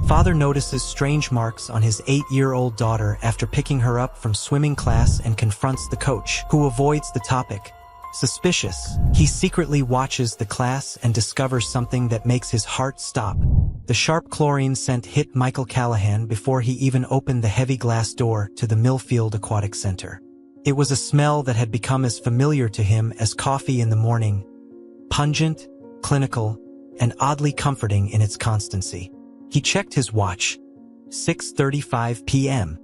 Father notices strange marks on his 8-year-old daughter after picking her up from swimming class and confronts the coach, who avoids the topic. Suspicious, he secretly watches the class and discovers something that makes his heart stop. The sharp chlorine scent hit Michael Callahan before he even opened the heavy glass door to the Millfield Aquatic Center. It was a smell that had become as familiar to him as coffee in the morning, pungent, clinical, and oddly comforting in its constancy. He checked his watch. 6:35 p.m.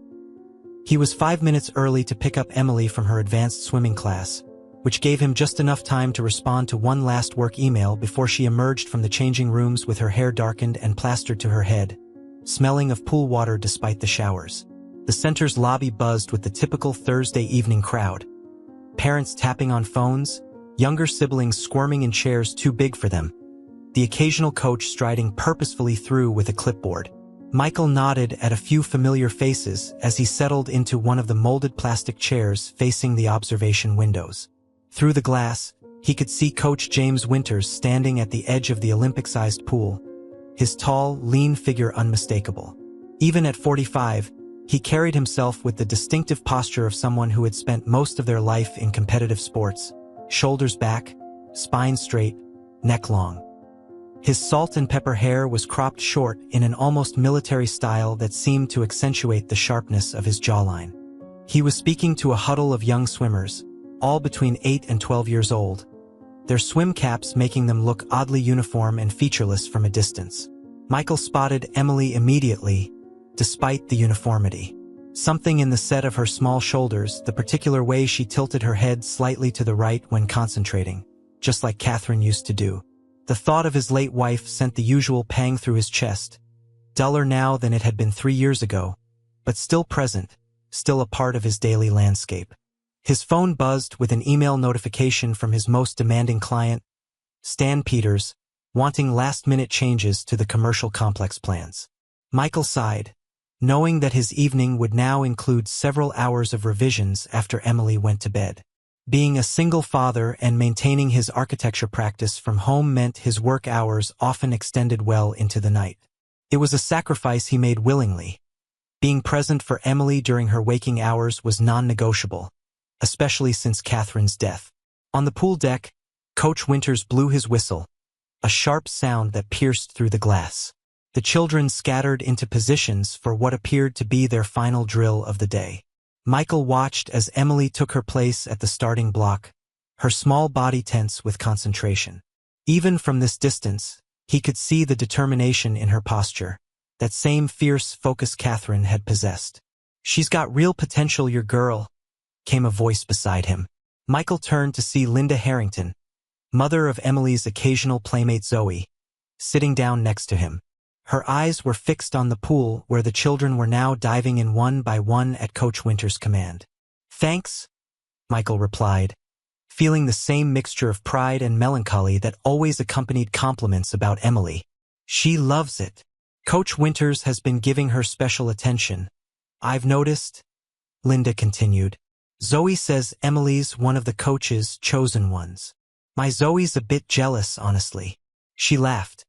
He was 5 minutes early to pick up Emily from her advanced swimming class, which gave him just enough time to respond to one last work email before she emerged from the changing rooms with her hair darkened and plastered to her head, smelling of pool water despite the showers. The center's lobby buzzed with the typical Thursday evening crowd. Parents tapping on phones, younger siblings squirming in chairs too big for them, the occasional coach striding purposefully through with a clipboard. Michael nodded at a few familiar faces as he settled into one of the molded plastic chairs facing the observation windows. Through the glass, he could see Coach James Winters standing at the edge of the Olympic-sized pool, his tall, lean figure unmistakable. Even at 45, he carried himself with the distinctive posture of someone who had spent most of their life in competitive sports, shoulders back, spine straight, neck long. His salt and pepper hair was cropped short in an almost military style that seemed to accentuate the sharpness of his jawline. He was speaking to a huddle of young swimmers, all between 8 and 12 years old, their swim caps making them look oddly uniform and featureless from a distance. Michael spotted Emily immediately, despite the uniformity. Something in the set of her small shoulders, the particular way she tilted her head slightly to the right when concentrating, just like Catherine used to do. The thought of his late wife sent the usual pang through his chest, duller now than it had been 3 years ago, but still present, still a part of his daily landscape. His phone buzzed with an email notification from his most demanding client, Stan Peters, wanting last-minute changes to the commercial complex plans. Michael sighed, knowing that his evening would now include several hours of revisions after Emily went to bed. Being a single father and maintaining his architecture practice from home meant his work hours often extended well into the night. It was a sacrifice he made willingly. Being present for Emily during her waking hours was non-negotiable, especially since Catherine's death. On the pool deck, Coach Winters blew his whistle, a sharp sound that pierced through the glass. The children scattered into positions for what appeared to be their final drill of the day. Michael watched as Emily took her place at the starting block, her small body tense with concentration. Even from this distance, he could see the determination in her posture, that same fierce focus Catherine had possessed. "She's got real potential, your girl," came a voice beside him. Michael turned to see Linda Harrington, mother of Emily's occasional playmate Zoe, sitting down next to him. Her eyes were fixed on the pool where the children were now diving in one by one at Coach Winters' command. "Thanks," Michael replied, feeling the same mixture of pride and melancholy that always accompanied compliments about Emily. "She loves it. Coach Winters has been giving her special attention. I've noticed," Linda continued. "Zoe says Emily's one of the coach's chosen ones. My Zoe's a bit jealous, honestly." She laughed,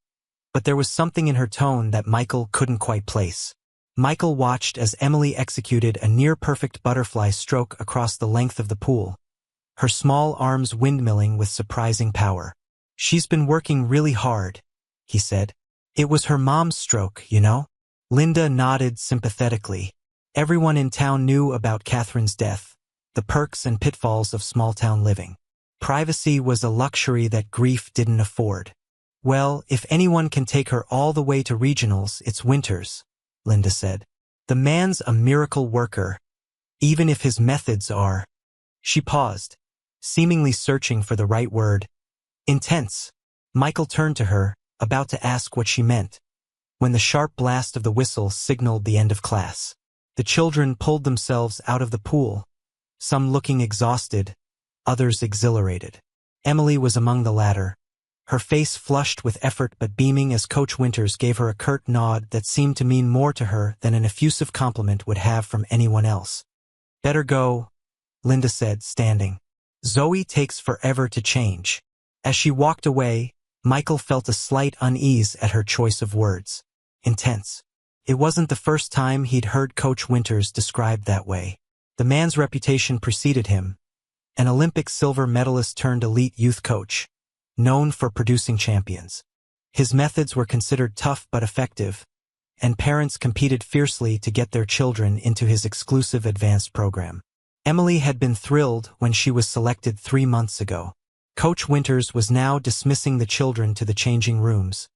but there was something in her tone that Michael couldn't quite place. Michael watched as Emily executed a near-perfect butterfly stroke across the length of the pool, her small arms windmilling with surprising power. "She's been working really hard," he said. "It was her mom's stroke, you know?" Linda nodded sympathetically. Everyone in town knew about Catherine's death, the perks and pitfalls of small-town living. Privacy was a luxury that grief didn't afford. "Well, if anyone can take her all the way to regionals, it's Winters," Linda said. "The man's a miracle worker, even if his methods are—" She paused, seemingly searching for the right word. "Intense." Michael turned to her, about to ask what she meant, when the sharp blast of the whistle signaled the end of class. The children pulled themselves out of the pool, some looking exhausted, others exhilarated. Emily was among the latter, her face flushed with effort but beaming as Coach Winters gave her a curt nod that seemed to mean more to her than an effusive compliment would have from anyone else. "Better go," Linda said, standing. "Zoe takes forever to change." As she walked away, Michael felt a slight unease at her choice of words. Intense. It wasn't the first time he'd heard Coach Winters described that way. The man's reputation preceded him, an Olympic silver medalist turned elite youth coach, known for producing champions. His methods were considered tough but effective, and parents competed fiercely to get their children into his exclusive advanced program. Emily had been thrilled when she was selected 3 months ago. Coach Winters was now dismissing the children to the changing rooms,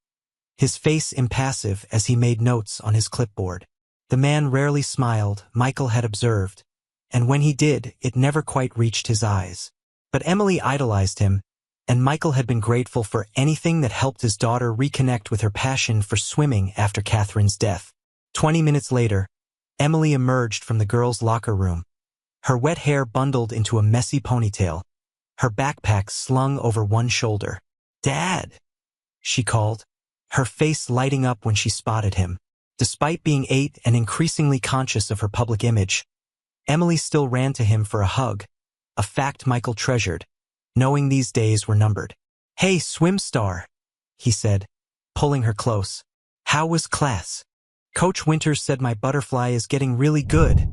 his face impassive as he made notes on his clipboard. The man rarely smiled, Michael had observed, and when he did, it never quite reached his eyes. But Emily idolized him, and Michael had been grateful for anything that helped his daughter reconnect with her passion for swimming after Catherine's death. 20 minutes later, Emily emerged from the girls' locker room, her wet hair bundled into a messy ponytail, her backpack slung over one shoulder. "Dad," she called, her face lighting up when she spotted him. Despite being 8 and increasingly conscious of her public image, Emily still ran to him for a hug, a fact Michael treasured, knowing these days were numbered. "Hey, swim star," he said, pulling her close. "How was class?" "Coach Winters said my butterfly is getting really good,"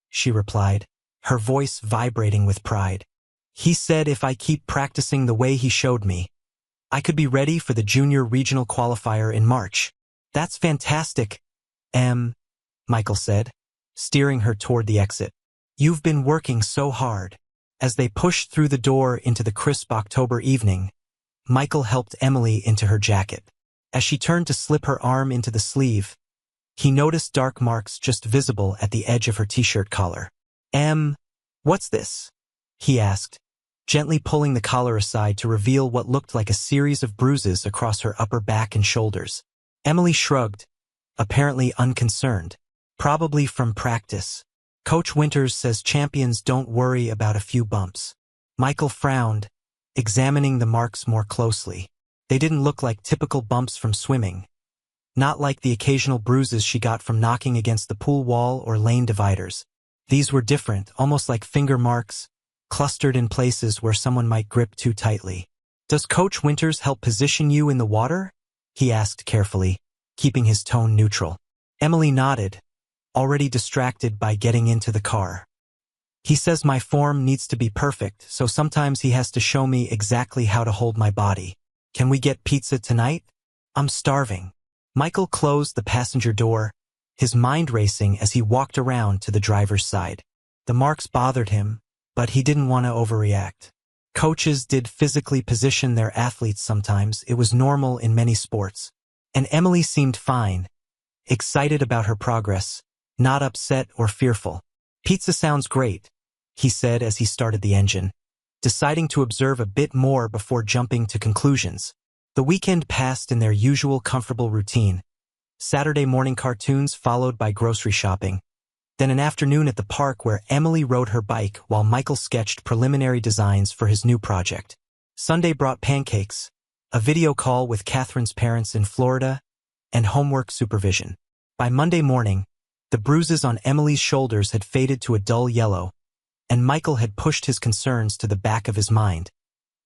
she replied, her voice vibrating with pride. "He said if I keep practicing the way he showed me, I could be ready for the junior regional qualifier in March." "That's fantastic, Michael said, steering her toward the exit. "You've been working so hard." As they pushed through the door into the crisp October evening, Michael helped Emily into her jacket. As she turned to slip her arm into the sleeve, he noticed dark marks just visible at the edge of her t-shirt collar. What's this?" he asked, gently pulling the collar aside to reveal what looked like a series of bruises across her upper back and shoulders. Emily shrugged, apparently unconcerned. "Probably from practice. Coach Winters says champions don't worry about a few bumps." Michael frowned, examining the marks more closely. They didn't look like typical bumps from swimming, not like the occasional bruises she got from knocking against the pool wall or lane dividers. These were different, almost like finger marks, clustered in places where someone might grip too tightly. "Does Coach Winters help position you in the water?" he asked carefully, keeping his tone neutral. Emily nodded, already distracted by getting into the car. "He says my form needs to be perfect, so sometimes he has to show me exactly how to hold my body. Can we get pizza tonight? I'm starving." Michael closed the passenger door, his mind racing as he walked around to the driver's side. The marks bothered him, but he didn't want to overreact. Coaches did physically position their athletes sometimes. It was normal in many sports. And Emily seemed fine, excited about her progress, not upset or fearful. "Pizza sounds great," he said as he started the engine, deciding to observe a bit more before jumping to conclusions. The weekend passed in their usual comfortable routine. Saturday morning cartoons followed by grocery shopping, then an afternoon at the park where Emily rode her bike while Michael sketched preliminary designs for his new project. Sunday brought pancakes, a video call with Catherine's parents in Florida, and homework supervision. By Monday morning, the bruises on Emily's shoulders had faded to a dull yellow, and Michael had pushed his concerns to the back of his mind,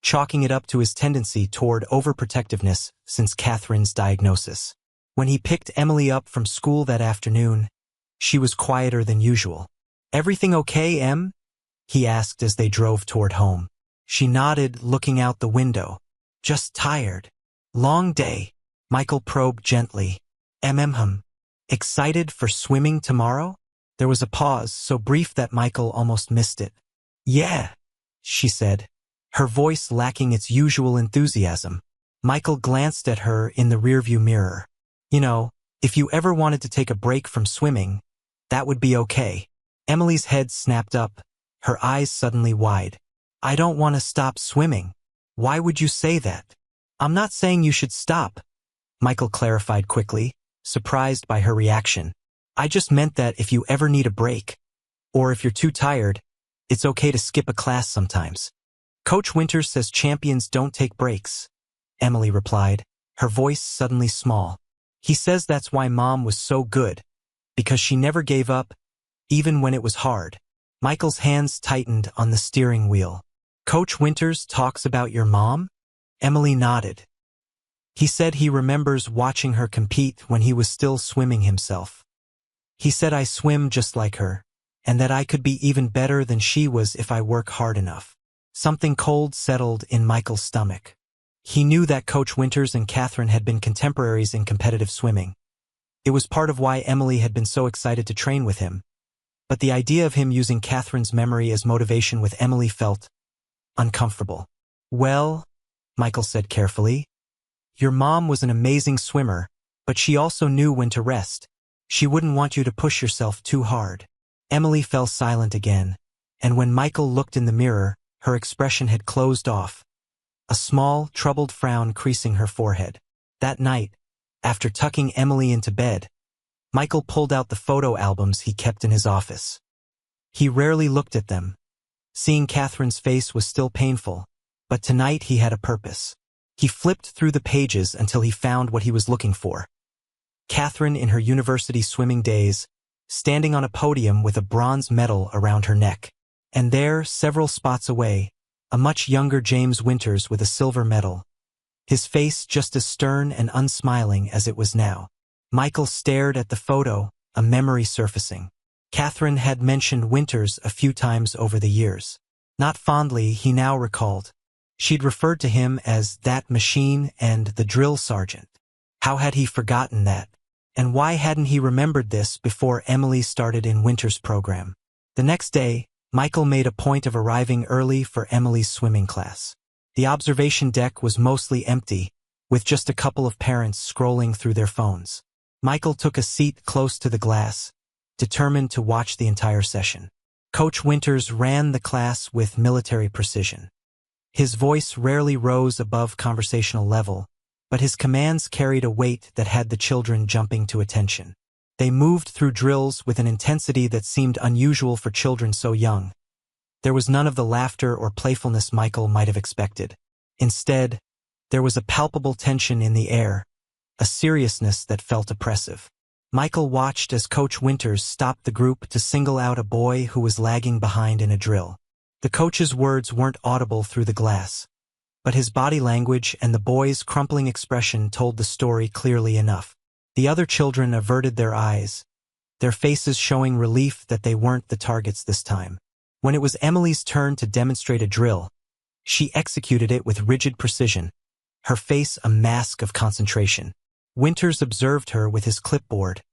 chalking it up to his tendency toward overprotectiveness since Catherine's diagnosis. When he picked Emily up from school that afternoon, she was quieter than usual. "Everything okay, Em?" he asked as they drove toward home. She nodded, looking out the window. "Just tired. Long day." Michael probed gently. Excited for swimming tomorrow?" There was a pause, so brief that Michael almost missed it. "Yeah," she said, her voice lacking its usual enthusiasm. Michael glanced at her in the rearview mirror. "You know, if you ever wanted to take a break from swimming, that would be okay." Emily's head snapped up, her eyes suddenly wide. "I don't want to stop swimming." "Why would you say that?" "I'm not saying you should stop," Michael clarified quickly, surprised by her reaction. "I just meant that if you ever need a break, or if you're too tired, it's okay to skip a class sometimes." "Coach Winters says champions don't take breaks," Emily replied, her voice suddenly small. "He says that's why Mom was so good, because she never gave up, even when it was hard." Michael's hands tightened on the steering wheel. "Coach Winters talks about your mom?" Emily nodded. He said he remembers watching her compete when he was still swimming himself. He said I swim just like her, and that I could be even better than she was if I work hard enough. Something cold settled in Michael's stomach. He knew that Coach Winters and Catherine had been contemporaries in competitive swimming. It was part of why Emily had been so excited to train with him. But the idea of him using Catherine's memory as motivation with Emily felt uncomfortable. Well, Michael said carefully, your mom was an amazing swimmer, but she also knew when to rest. She wouldn't want you to push yourself too hard. Emily fell silent again, and when Michael looked in the mirror, her expression had closed off, a small, troubled frown creasing her forehead. That night, after tucking Emily into bed, Michael pulled out the photo albums he kept in his office. He rarely looked at them. Seeing Catherine's face was still painful, but tonight he had a purpose. He flipped through the pages until he found what he was looking for. Catherine in her university swimming days, standing on a podium with a bronze medal around her neck. And there, several spots away, a much younger James Winters with a silver medal, his face just as stern and unsmiling as it was now. Michael stared at the photo, a memory surfacing. Catherine had mentioned Winters a few times over the years. Not fondly, he now recalled. She'd referred to him as that machine and the drill sergeant. How had he forgotten that? And why hadn't he remembered this before Emily started in Winters' program? The next day, Michael made a point of arriving early for Emily's swimming class. The observation deck was mostly empty, with just a couple of parents scrolling through their phones. Michael took a seat close to the glass, determined to watch the entire session. Coach Winters ran the class with military precision. His voice rarely rose above conversational level, but his commands carried a weight that had the children jumping to attention. They moved through drills with an intensity that seemed unusual for children so young. There was none of the laughter or playfulness Michael might have expected. Instead, there was a palpable tension in the air, a seriousness that felt oppressive. Michael watched as Coach Winters stopped the group to single out a boy who was lagging behind in a drill. The coach's words weren't audible through the glass, but his body language and the boy's crumpling expression told the story clearly enough. The other children averted their eyes, their faces showing relief that they weren't the targets this time. When it was Emily's turn to demonstrate a drill, she executed it with rigid precision, her face a mask of concentration. Winters observed her with his clipboard,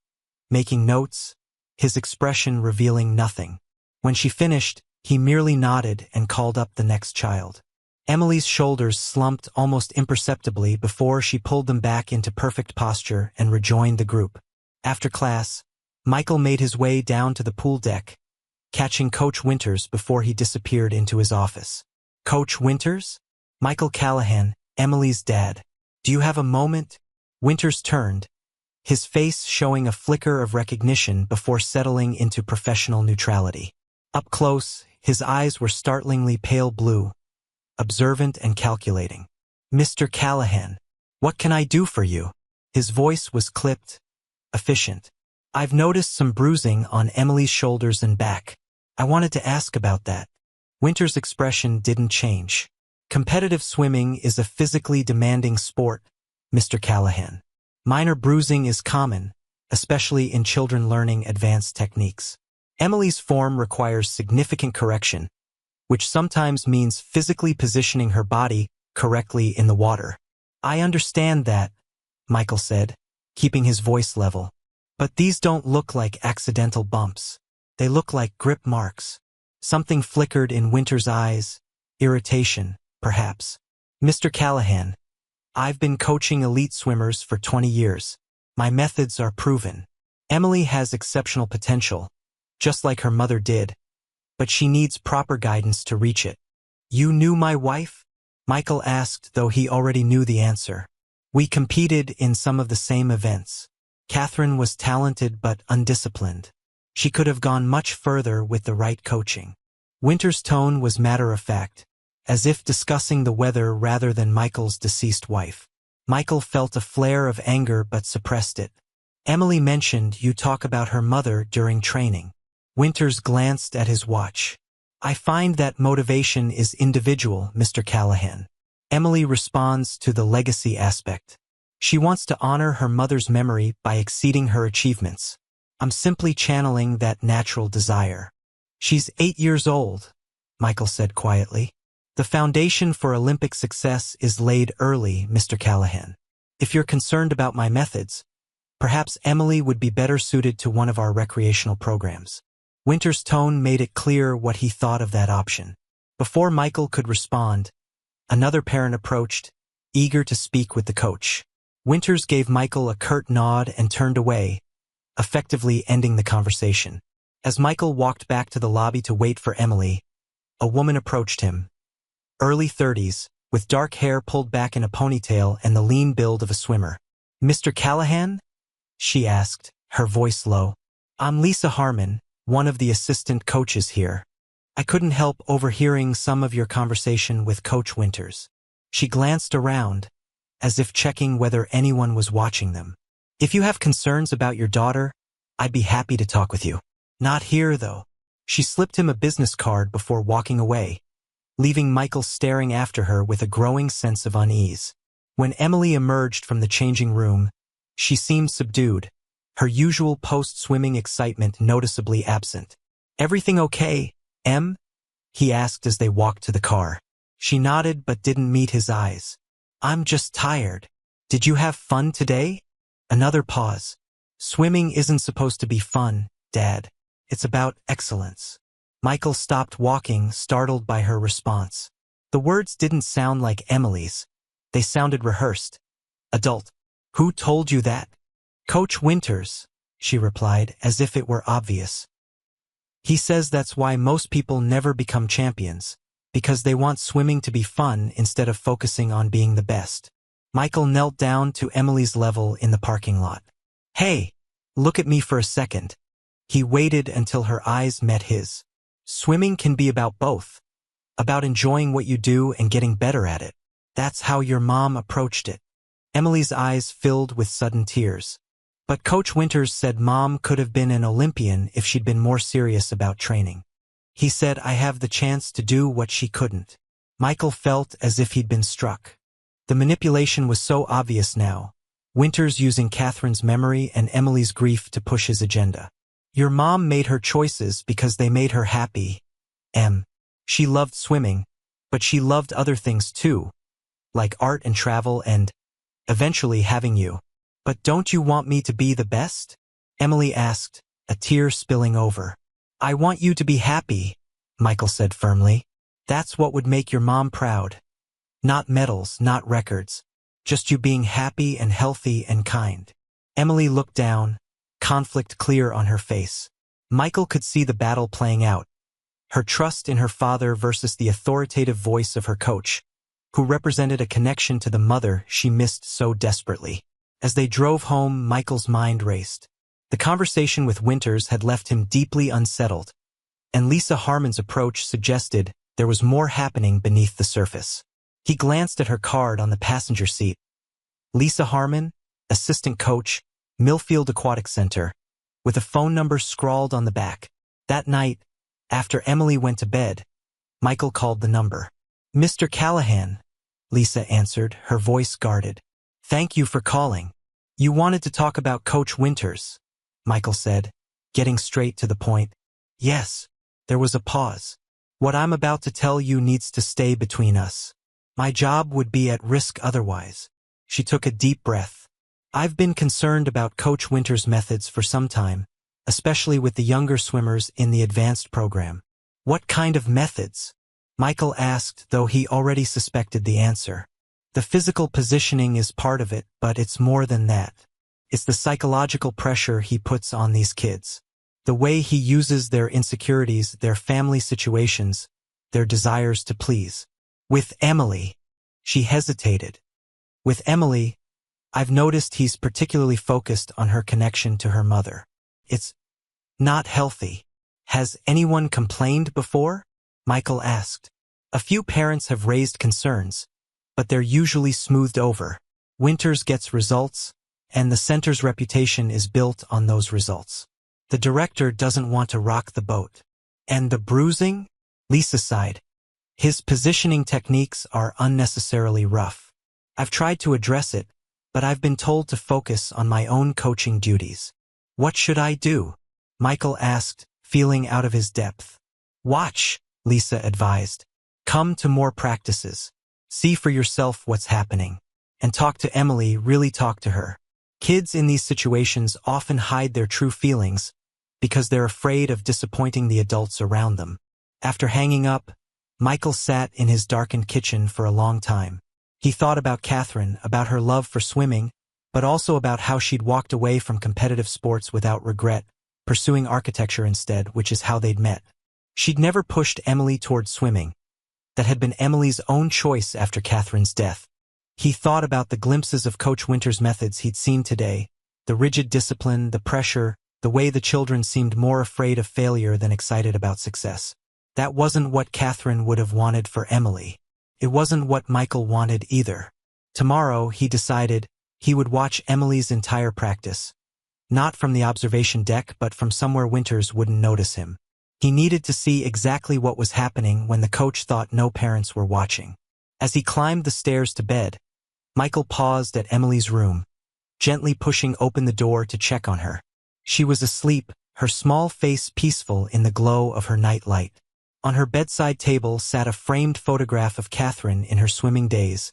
making notes, his expression revealing nothing. When she finished, he merely nodded and called up the next child. Emily's shoulders slumped almost imperceptibly before she pulled them back into perfect posture and rejoined the group. After class, Michael made his way down to the pool deck, catching Coach Winters before he disappeared into his office. Coach Winters? Michael Callahan, Emily's dad. Do you have a moment? Winters turned, his face showing a flicker of recognition before settling into professional neutrality. Up close, his eyes were startlingly pale blue, observant and calculating. Mr. Callahan, what can I do for you? His voice was clipped, efficient. I've noticed some bruising on Emily's shoulders and back. I wanted to ask about that. Winters' expression didn't change. Competitive swimming is a physically demanding sport, Mr. Callahan. Minor bruising is common, especially in children learning advanced techniques. Emily's form requires significant correction, which sometimes means physically positioning her body correctly in the water. I understand that, Michael said, keeping his voice level. But these don't look like accidental bumps. They look like grip marks. Something flickered in Winters' eyes, irritation, perhaps. Mr. Callahan, I've been coaching elite swimmers for 20 years. My methods are proven. Emily has exceptional potential, just like her mother did, but she needs proper guidance to reach it. You knew my wife? Michael asked, though he already knew the answer. We competed in some of the same events. Catherine was talented but undisciplined. She could have gone much further with the right coaching. Winters' tone was matter-of-fact, as if discussing the weather rather than Michael's deceased wife. Michael felt a flare of anger but suppressed it. Emily mentioned you talk about her mother during training. Winters glanced at his watch. I find that motivation is individual, Mr. Callahan. Emily responds to the legacy aspect. She wants to honor her mother's memory by exceeding her achievements. I'm simply channeling that natural desire. She's 8 years old, Michael said quietly. The foundation for Olympic success is laid early, Mr. Callahan. If you're concerned about my methods, perhaps Emily would be better suited to one of our recreational programs. Winter's tone made it clear what he thought of that option. Before Michael could respond, another parent approached, eager to speak with the coach. Winters gave Michael a curt nod and turned away, effectively ending the conversation. As Michael walked back to the lobby to wait for Emily, a woman approached him. Early 30s, with dark hair pulled back in a ponytail and the lean build of a swimmer. "Mr. Callahan?" she asked, her voice low. "I'm Lisa Harmon, one of the assistant coaches here. I couldn't help overhearing some of your conversation with Coach Winters." She glanced around, as if checking whether anyone was watching them. "If you have concerns about your daughter, I'd be happy to talk with you. Not here, though." She slipped him a business card before walking away, leaving Michael staring after her with a growing sense of unease. When Emily emerged from the changing room, she seemed subdued, her usual post-swimming excitement noticeably absent. "Everything okay, Em?" he asked as they walked to the car. She nodded but didn't meet his eyes. "I'm just tired. Did you have fun today?" Another pause. "Swimming isn't supposed to be fun, Dad. It's about excellence." Michael stopped walking, startled by her response. The words didn't sound like Emily's. They sounded rehearsed. Adult. "Who told you that?" "Coach Winters," she replied, as if it were obvious. "He says that's why most people never become champions, because they want swimming to be fun instead of focusing on being the best." Michael knelt down to Emily's level in the parking lot. "Hey, look at me for a second." He waited until her eyes met his. "Swimming can be about both, about enjoying what you do and getting better at it. That's how your mom approached it." Emily's eyes filled with sudden tears. "But Coach Winters said Mom could have been an Olympian if she'd been more serious about training. He said I have the chance to do what she couldn't." Michael felt as if he'd been struck. The manipulation was so obvious now, Winters using Catherine's memory and Emily's grief to push his agenda. "Your mom made her choices because they made her happy, Em. She loved swimming, but she loved other things too, like art and travel and, eventually, having you. But don't you want me to be the best?" Emily asked, a tear spilling over. "I want you to be happy," Michael said firmly. "That's what would make your mom proud. Not medals, not records. Just you being happy and healthy and kind." Emily looked down, conflict clear on her face. Michael could see the battle playing out. Her trust in her father versus the authoritative voice of her coach, who represented a connection to the mother she missed so desperately. As they drove home, Michael's mind raced. The conversation with Winters had left him deeply unsettled, and Lisa Harmon's approach suggested there was more happening beneath the surface. He glanced at her card on the passenger seat. Lisa Harmon, assistant coach, Millfield Aquatic Center, with a phone number scrawled on the back. That night, after Emily went to bed, Michael called the number. "Mr. Callahan," Lisa answered, her voice guarded. "Thank you for calling. You wanted to talk about Coach Winters," Michael said, getting straight to the point. "Yes." There was a pause. "What I'm about to tell you needs to stay between us. My job would be at risk otherwise." She took a deep breath. "I've been concerned about Coach Winters' methods for some time, especially with the younger swimmers in the advanced program." "What kind of methods?" Michael asked, though he already suspected the answer. "The physical positioning is part of it, but it's more than that. It's the psychological pressure he puts on these kids. The way he uses their insecurities, their family situations, their desires to please." "With Emily," she hesitated. "With Emily, I've noticed he's particularly focused on her connection to her mother. It's not healthy." "Has anyone complained before?" Michael asked. "A few parents have raised concerns, but they're usually smoothed over. Winters gets results, and the center's reputation is built on those results. The director doesn't want to rock the boat." "And the bruising?" Lisa sighed. "His positioning techniques are unnecessarily rough. I've tried to address it, but I've been told to focus on my own coaching duties. What should I do? Michael asked, feeling out of his depth. Watch, Lisa advised. Come to more practices. See for yourself what's happening. And talk to Emily, really talk to her. Kids in these situations often hide their true feelings because they're afraid of disappointing the adults around them. After hanging up, Michael sat in his darkened kitchen for a long time. He thought about Catherine, about her love for swimming, but also about how she'd walked away from competitive sports without regret, pursuing architecture instead, which is how they'd met. She'd never pushed Emily toward swimming. That had been Emily's own choice after Catherine's death. He thought about the glimpses of Coach Winter's methods he'd seen today, the rigid discipline, the pressure, the way the children seemed more afraid of failure than excited about success. That wasn't what Catherine would have wanted for Emily. It wasn't what Michael wanted either. Tomorrow, he decided, he would watch Emily's entire practice. Not from the observation deck, but from somewhere Winters wouldn't notice him. He needed to see exactly what was happening when the coach thought no parents were watching. As he climbed the stairs to bed, Michael paused at Emily's room, gently pushing open the door to check on her. She was asleep, her small face peaceful in the glow of her night light. On her bedside table sat a framed photograph of Catherine in her swimming days,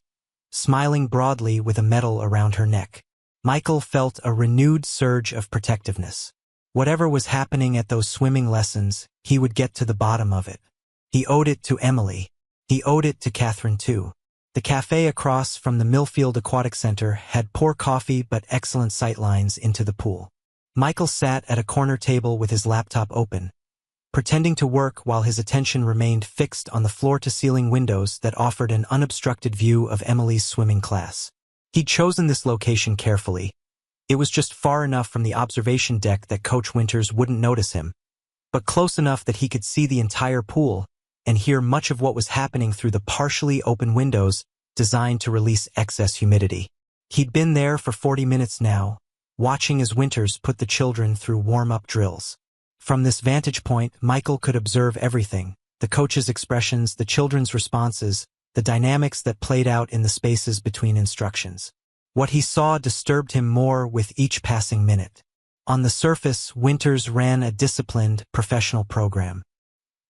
smiling broadly with a medal around her neck. Michael felt a renewed surge of protectiveness. Whatever was happening at those swimming lessons, he would get to the bottom of it. He owed it to Emily. He owed it to Catherine too. The cafe across from the Millfield Aquatic Center had poor coffee but excellent sightlines into the pool. Michael sat at a corner table with his laptop open, pretending to work while his attention remained fixed on the floor-to-ceiling windows that offered an unobstructed view of Emily's swimming class. He'd chosen this location carefully. It was just far enough from the observation deck that Coach Winters wouldn't notice him, but close enough that he could see the entire pool and hear much of what was happening through the partially open windows designed to release excess humidity. He'd been there for 40 minutes now, watching as Winters put the children through warm-up drills. From this vantage point, Michael could observe everything: the coach's expressions, the children's responses, the dynamics that played out in the spaces between instructions. What he saw disturbed him more with each passing minute. On the surface, Winters ran a disciplined, professional program.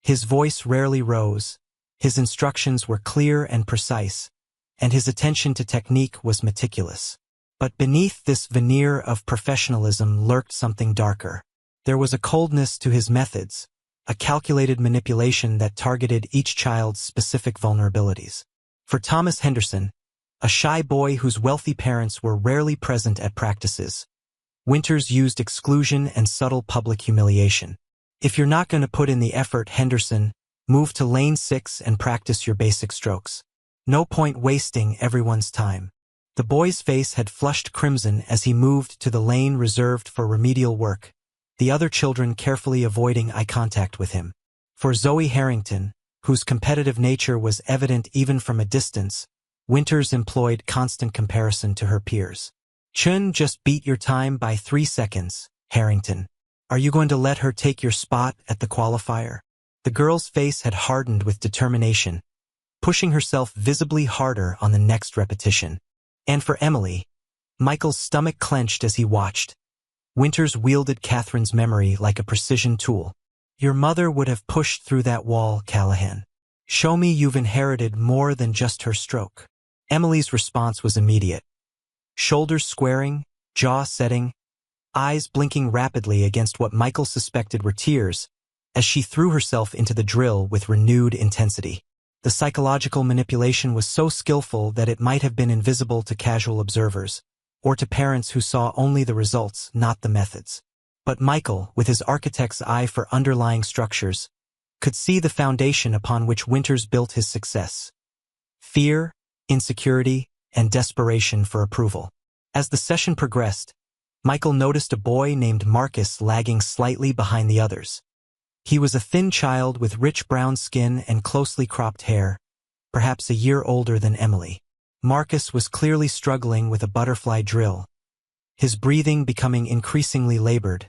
His voice rarely rose, his instructions were clear and precise, and his attention to technique was meticulous. But beneath this veneer of professionalism lurked something darker. There was a coldness to his methods, a calculated manipulation that targeted each child's specific vulnerabilities. For Thomas Henderson, a shy boy whose wealthy parents were rarely present at practices, Winters used exclusion and subtle public humiliation. If you're not going to put in the effort, Henderson, move to lane 6 and practice your basic strokes. No point wasting everyone's time. The boy's face had flushed crimson as he moved to the lane reserved for remedial work, the other children carefully avoiding eye contact with him. For Zoe Harrington, whose competitive nature was evident even from a distance, Winters employed constant comparison to her peers. Chun just beat your time by 3 seconds, Harrington. Are you going to let her take your spot at the qualifier? The girl's face had hardened with determination, pushing herself visibly harder on the next repetition. And for Emily, Michael's stomach clenched as he watched. Winters wielded Catherine's memory like a precision tool. Your mother would have pushed through that wall, Callahan. Show me you've inherited more than just her stroke. Emily's response was immediate. Shoulders squaring, jaw setting, eyes blinking rapidly against what Michael suspected were tears, as she threw herself into the drill with renewed intensity. The psychological manipulation was so skillful that it might have been invisible to casual observers, or to parents who saw only the results, not the methods. But Michael, with his architect's eye for underlying structures, could see the foundation upon which Winters built his success. Fear, insecurity, and desperation for approval. As the session progressed, Michael noticed a boy named Marcus lagging slightly behind the others. He was a thin child with rich brown skin and closely cropped hair, perhaps a year older than Emily. Marcus was clearly struggling with a butterfly drill, his breathing becoming increasingly labored,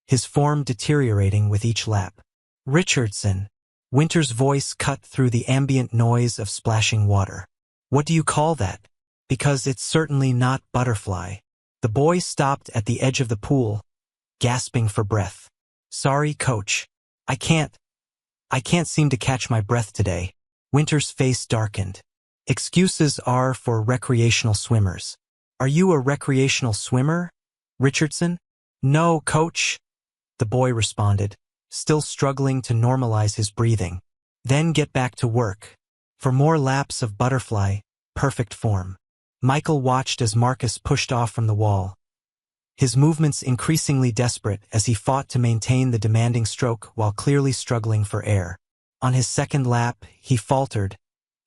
his form deteriorating with each lap. Richardson, Winters' voice cut through the ambient noise of splashing water. What do you call that? Because it's certainly not butterfly. The boy stopped at the edge of the pool, gasping for breath. Sorry, coach. I can't seem to catch my breath today. Winter's face darkened. Excuses are for recreational swimmers. Are you a recreational swimmer, Richardson? No, coach, the boy responded, still struggling to normalize his breathing. Then get back to work. For more laps of butterfly, perfect form. Michael watched as Marcus pushed off from the wall, his movements increasingly desperate as he fought to maintain the demanding stroke while clearly struggling for air. On his second lap, he faltered,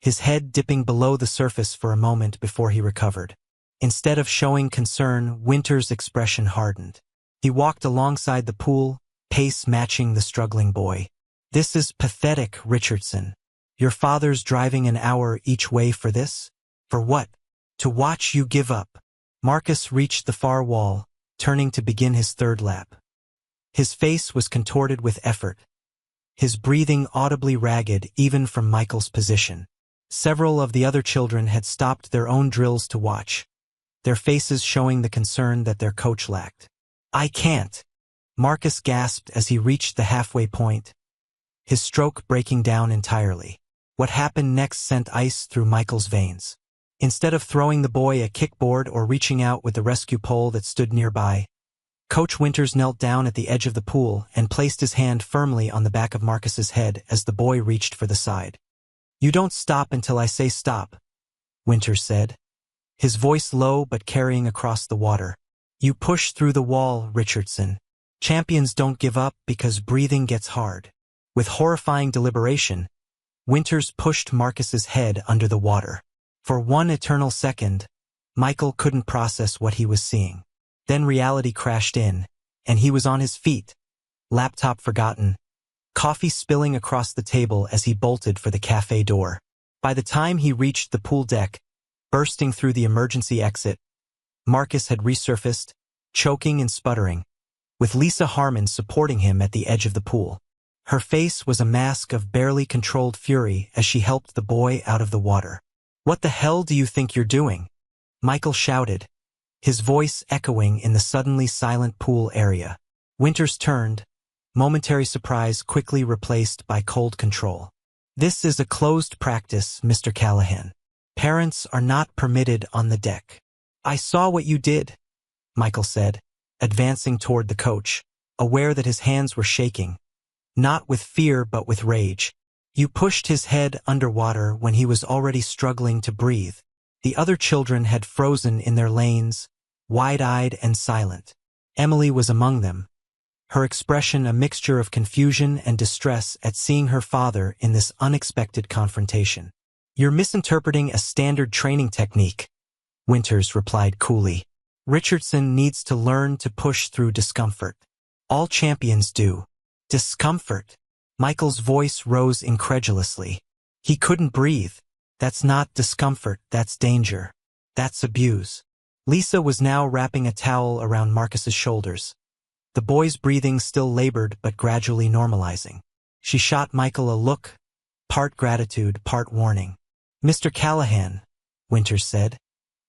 his head dipping below the surface for a moment before he recovered. Instead of showing concern, Winter's expression hardened. He walked alongside the pool, pace matching the struggling boy. This is pathetic, Richardson. Your father's driving an hour each way for this? For what? To watch you give up. Marcus reached the far wall, turning to begin his third lap. His face was contorted with effort, his breathing audibly ragged even from Michael's position. Several of the other children had stopped their own drills to watch, their faces showing the concern that their coach lacked. I can't, Marcus gasped as he reached the halfway point, his stroke breaking down entirely. What happened next sent ice through Michael's veins. Instead of throwing the boy a kickboard or reaching out with the rescue pole that stood nearby, Coach Winters knelt down at the edge of the pool and placed his hand firmly on the back of Marcus's head as the boy reached for the side. You don't stop until I say stop, Winters said, his voice low but carrying across the water. You push through the wall, Richardson. Champions don't give up because breathing gets hard. With horrifying deliberation, Winters pushed Marcus's head under the water. For one eternal second, Michael couldn't process what he was seeing. Then reality crashed in, and he was on his feet, laptop forgotten, coffee spilling across the table as he bolted for the cafe door. By the time he reached the pool deck, bursting through the emergency exit, Marcus had resurfaced, choking and sputtering, with Lisa Harmon supporting him at the edge of the pool. Her face was a mask of barely controlled fury as she helped the boy out of the water. What the hell do you think you're doing? Michael shouted, his voice echoing in the suddenly silent pool area. Winters turned, momentary surprise quickly replaced by cold control. This is a closed practice, Mr. Callahan. Parents are not permitted on the deck. I saw what you did, Michael said, advancing toward the coach, aware that his hands were shaking, not with fear but with rage. You pushed his head underwater when he was already struggling to breathe. The other children had frozen in their lanes, wide-eyed and silent. Emily was among them, her expression a mixture of confusion and distress at seeing her father in this unexpected confrontation. You're misinterpreting a standard training technique, Winters replied coolly. Richardson needs to learn to push through discomfort. All champions do. Discomfort. Michael's voice rose incredulously. He couldn't breathe. That's not discomfort, that's danger. That's abuse. Lisa was now wrapping a towel around Marcus's shoulders, the boy's breathing still labored but gradually normalizing. She shot Michael a look, part gratitude, part warning. Mr. Callahan, Winters said,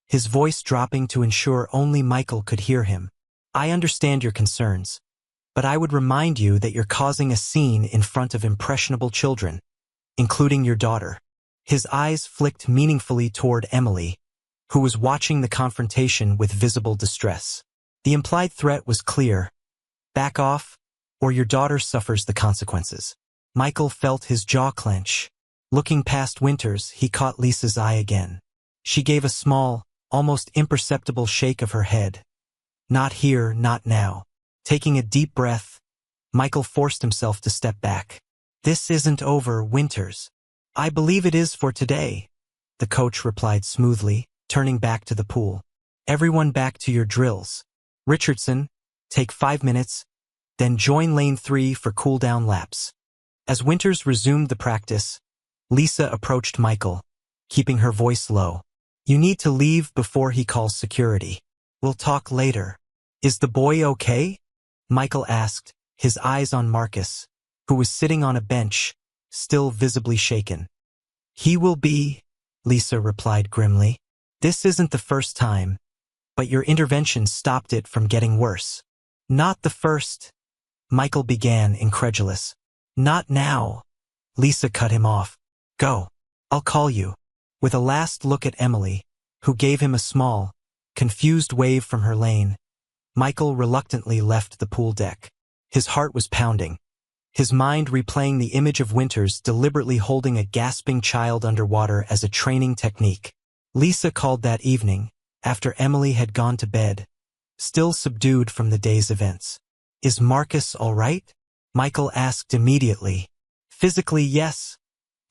his voice dropping to ensure only Michael could hear him. I understand your concerns, but I would remind you that you're causing a scene in front of impressionable children, including your daughter. His eyes flicked meaningfully toward Emily, who was watching the confrontation with visible distress. The implied threat was clear. Back off, or your daughter suffers the consequences. Michael felt his jaw clench. Looking past Winters, he caught Lisa's eye again. She gave a small, almost imperceptible shake of her head. Not here, not now. Taking a deep breath, Michael forced himself to step back. This isn't over, Winters. I believe it is for today, the coach replied smoothly, turning back to the pool. Everyone back to your drills. Richardson, take 5 minutes, then join lane 3 for cool-down laps. As Winters resumed the practice, Lisa approached Michael, keeping her voice low. You need to leave before he calls security. We'll talk later. Is the boy okay? Michael asked, his eyes on Marcus, who was sitting on a bench, still visibly shaken. He will be, Lisa replied grimly. This isn't the first time, but your intervention stopped it from getting worse. Not the first, Michael began, incredulous. Not now. Lisa cut him off. Go. I'll call you. With a last look at Emily, who gave him a small, confused wave from her lane, Michael reluctantly left the pool deck. His heart was pounding, his mind replaying the image of Winters deliberately holding a gasping child underwater as a training technique. Lisa called that evening, after Emily had gone to bed, still subdued from the day's events. Is Marcus all right? Michael asked immediately. Physically, yes,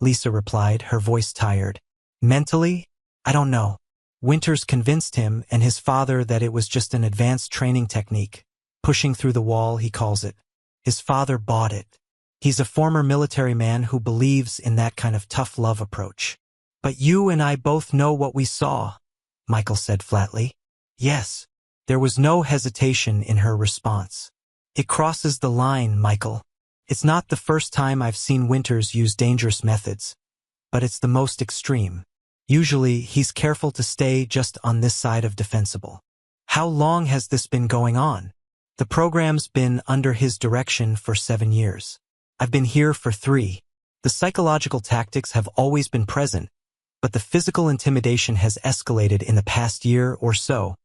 Lisa replied, her voice tired. Mentally? I don't know. Winters convinced him and his father that it was just an advanced training technique. Pushing through the wall, he calls it. His father bought it. He's a former military man who believes in that kind of tough love approach. But you and I both know what we saw, Michael said flatly. Yes. There was no hesitation in her response. It crosses the line, Michael. It's not the first time I've seen Winters use dangerous methods, but it's the most extreme. Usually, he's careful to stay just on this side of defensible. How long has this been going on? The program's been under his direction for 7 years. I've been here for 3. The psychological tactics have always been present, but the physical intimidation has escalated in the past year or so,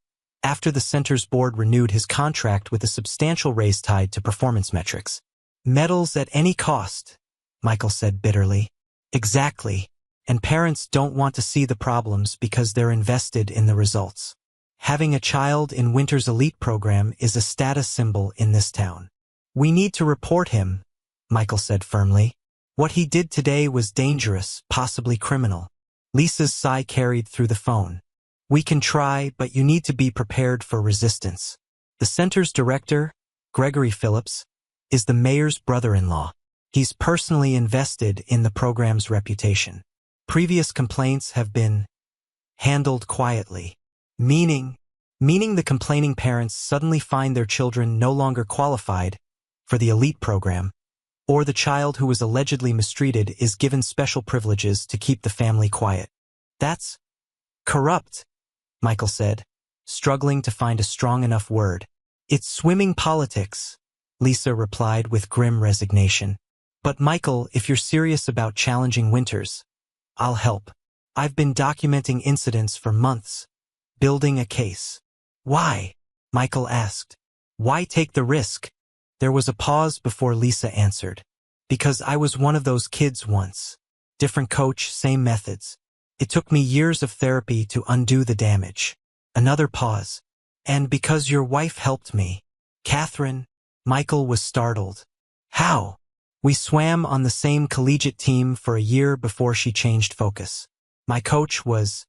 after the center's board renewed his contract with a substantial raise tied to performance metrics. Medals at any cost, Michael said bitterly. Exactly. And parents don't want to see the problems because they're invested in the results. Having a child in Winters' elite program is a status symbol in this town. We need to report him, Michael said firmly. What he did today was dangerous, possibly criminal. Lisa's sigh carried through the phone. We can try, but you need to be prepared for resistance. The center's director, Gregory Phillips, is the mayor's brother-in-law. He's personally invested in the program's reputation. Previous complaints have been handled quietly, meaning the complaining parents suddenly find their children no longer qualified for the elite program, or the child who was allegedly mistreated is given special privileges to keep the family quiet. That's corrupt, Michael said, struggling to find a strong enough word. It's swimming politics, Lisa replied with grim resignation. But Michael, if you're serious about challenging Winters, I'll help. I've been documenting incidents for months, building a case. Why? Michael asked. Why take the risk? There was a pause before Lisa answered. Because I was one of those kids once. Different coach, same methods. It took me years of therapy to undo the damage. Another pause. And because your wife helped me. Catherine, Michael was startled. How? We swam on the same collegiate team for a year before she changed focus. My coach was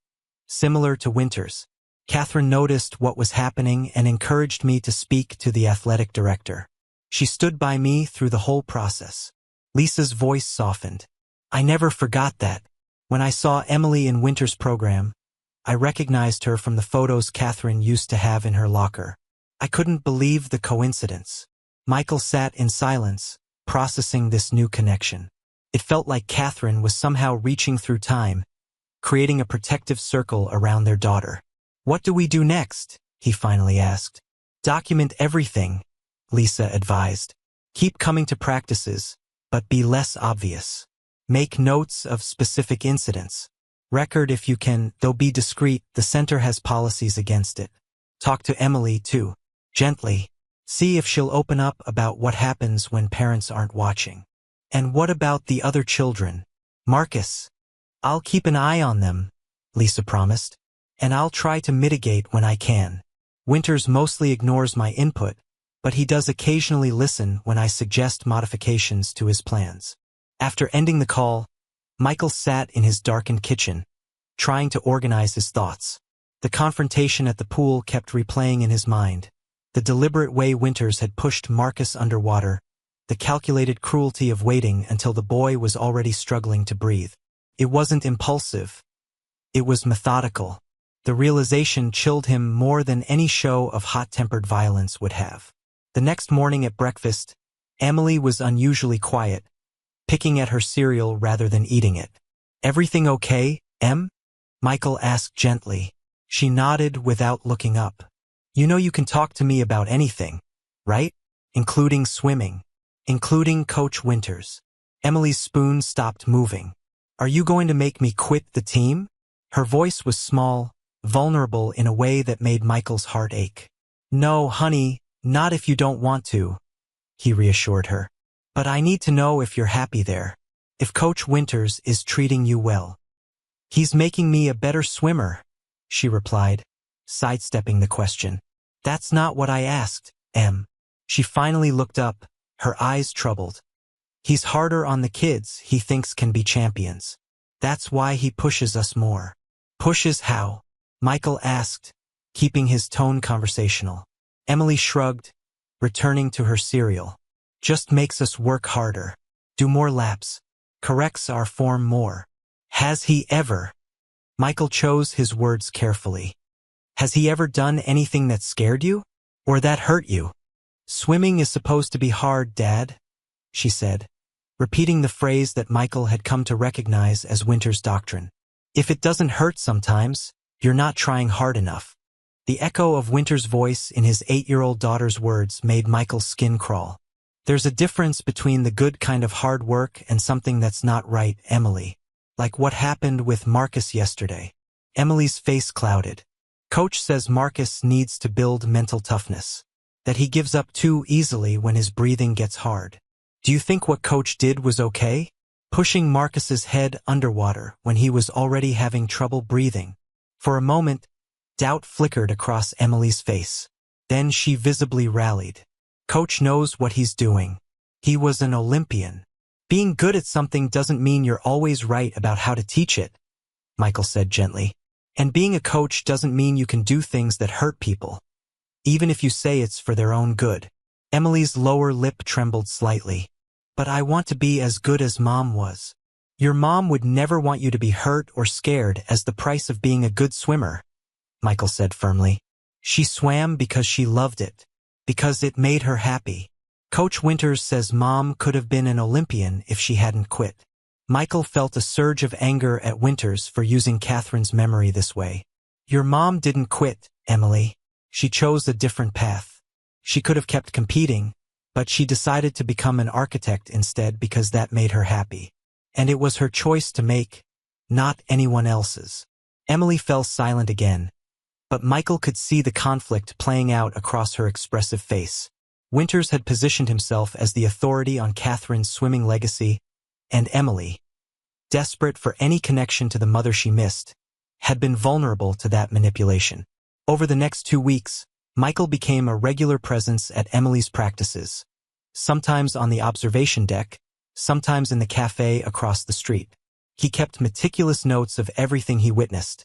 similar to Winters. Catherine noticed what was happening and encouraged me to speak to the athletic director. She stood by me through the whole process. Lisa's voice softened. I never forgot that. When I saw Emily in Winters' program, I recognized her from the photos Catherine used to have in her locker. I couldn't believe the coincidence. Michael sat in silence, processing this new connection. It felt like Catherine was somehow reaching through time, creating a protective circle around their daughter. What do we do next? He finally asked. Document everything, Lisa advised. Keep coming to practices, but be less obvious. Make notes of specific incidents. Record if you can, though be discreet, the center has policies against it. Talk to Emily too, gently. See if she'll open up about what happens when parents aren't watching. And what about the other children? Marcus. I'll keep an eye on them, Lisa promised. And I'll try to mitigate when I can. Winters mostly ignores my input, but he does occasionally listen when I suggest modifications to his plans. After ending the call, Michael sat in his darkened kitchen, trying to organize his thoughts. The confrontation at the pool kept replaying in his mind. The deliberate way Winters had pushed Marcus underwater, the calculated cruelty of waiting until the boy was already struggling to breathe. It wasn't impulsive. It was methodical. The realization chilled him more than any show of hot-tempered violence would have. The next morning at breakfast, Emily was unusually quiet, picking at her cereal rather than eating it. Everything okay, Em? Michael asked gently. She nodded without looking up. You know you can talk to me about anything, right? Including swimming. Including Coach Winters. Emily's spoon stopped moving. Are you going to make me quit the team? Her voice was small, vulnerable in a way that made Michael's heart ache. No, honey, not if you don't want to, he reassured her. But I need to know if you're happy there. If Coach Winters is treating you well. He's making me a better swimmer, she replied, sidestepping the question. That's not what I asked, Em. She finally looked up, her eyes troubled. He's harder on the kids he thinks can be champions. That's why he pushes us more. Pushes how? Michael asked, keeping his tone conversational. Emily shrugged, returning to her cereal. Just makes us work harder. Do more laps. Corrects our form more. Has he ever? Michael chose his words carefully. Has he ever done anything that scared you? Or that hurt you? Swimming is supposed to be hard, Dad, she said, repeating the phrase that Michael had come to recognize as Winters' doctrine. If it doesn't hurt sometimes, you're not trying hard enough. The echo of Winters' voice in his 8-year-old daughter's words made Michael's skin crawl. There's a difference between the good kind of hard work and something that's not right, Emily. Like what happened with Marcus yesterday. Emily's face clouded. Coach says Marcus needs to build mental toughness. That he gives up too easily when his breathing gets hard. Do you think what Coach did was okay? Pushing Marcus's head underwater when he was already having trouble breathing. For a moment, doubt flickered across Emily's face. Then she visibly rallied. Coach knows what he's doing. He was an Olympian. Being good at something doesn't mean you're always right about how to teach it, Michael said gently. And being a coach doesn't mean you can do things that hurt people, even if you say it's for their own good. Emily's lower lip trembled slightly. But I want to be as good as Mom was. Your mom would never want you to be hurt or scared as the price of being a good swimmer, Michael said firmly. She swam because she loved it, because it made her happy. Coach Winters says Mom could have been an Olympian if she hadn't quit. Michael felt a surge of anger at Winters for using Catherine's memory this way. Your mom didn't quit, Emily. She chose a different path. She could have kept competing, but she decided to become an architect instead because that made her happy. And it was her choice to make, not anyone else's. Emily fell silent again, but Michael could see the conflict playing out across her expressive face. Winters had positioned himself as the authority on Catherine's swimming legacy, and Emily, desperate for any connection to the mother she missed, had been vulnerable to that manipulation. Over the next 2 weeks, Michael became a regular presence at Emily's practices, sometimes on the observation deck, sometimes in the cafe across the street. He kept meticulous notes of everything he witnessed.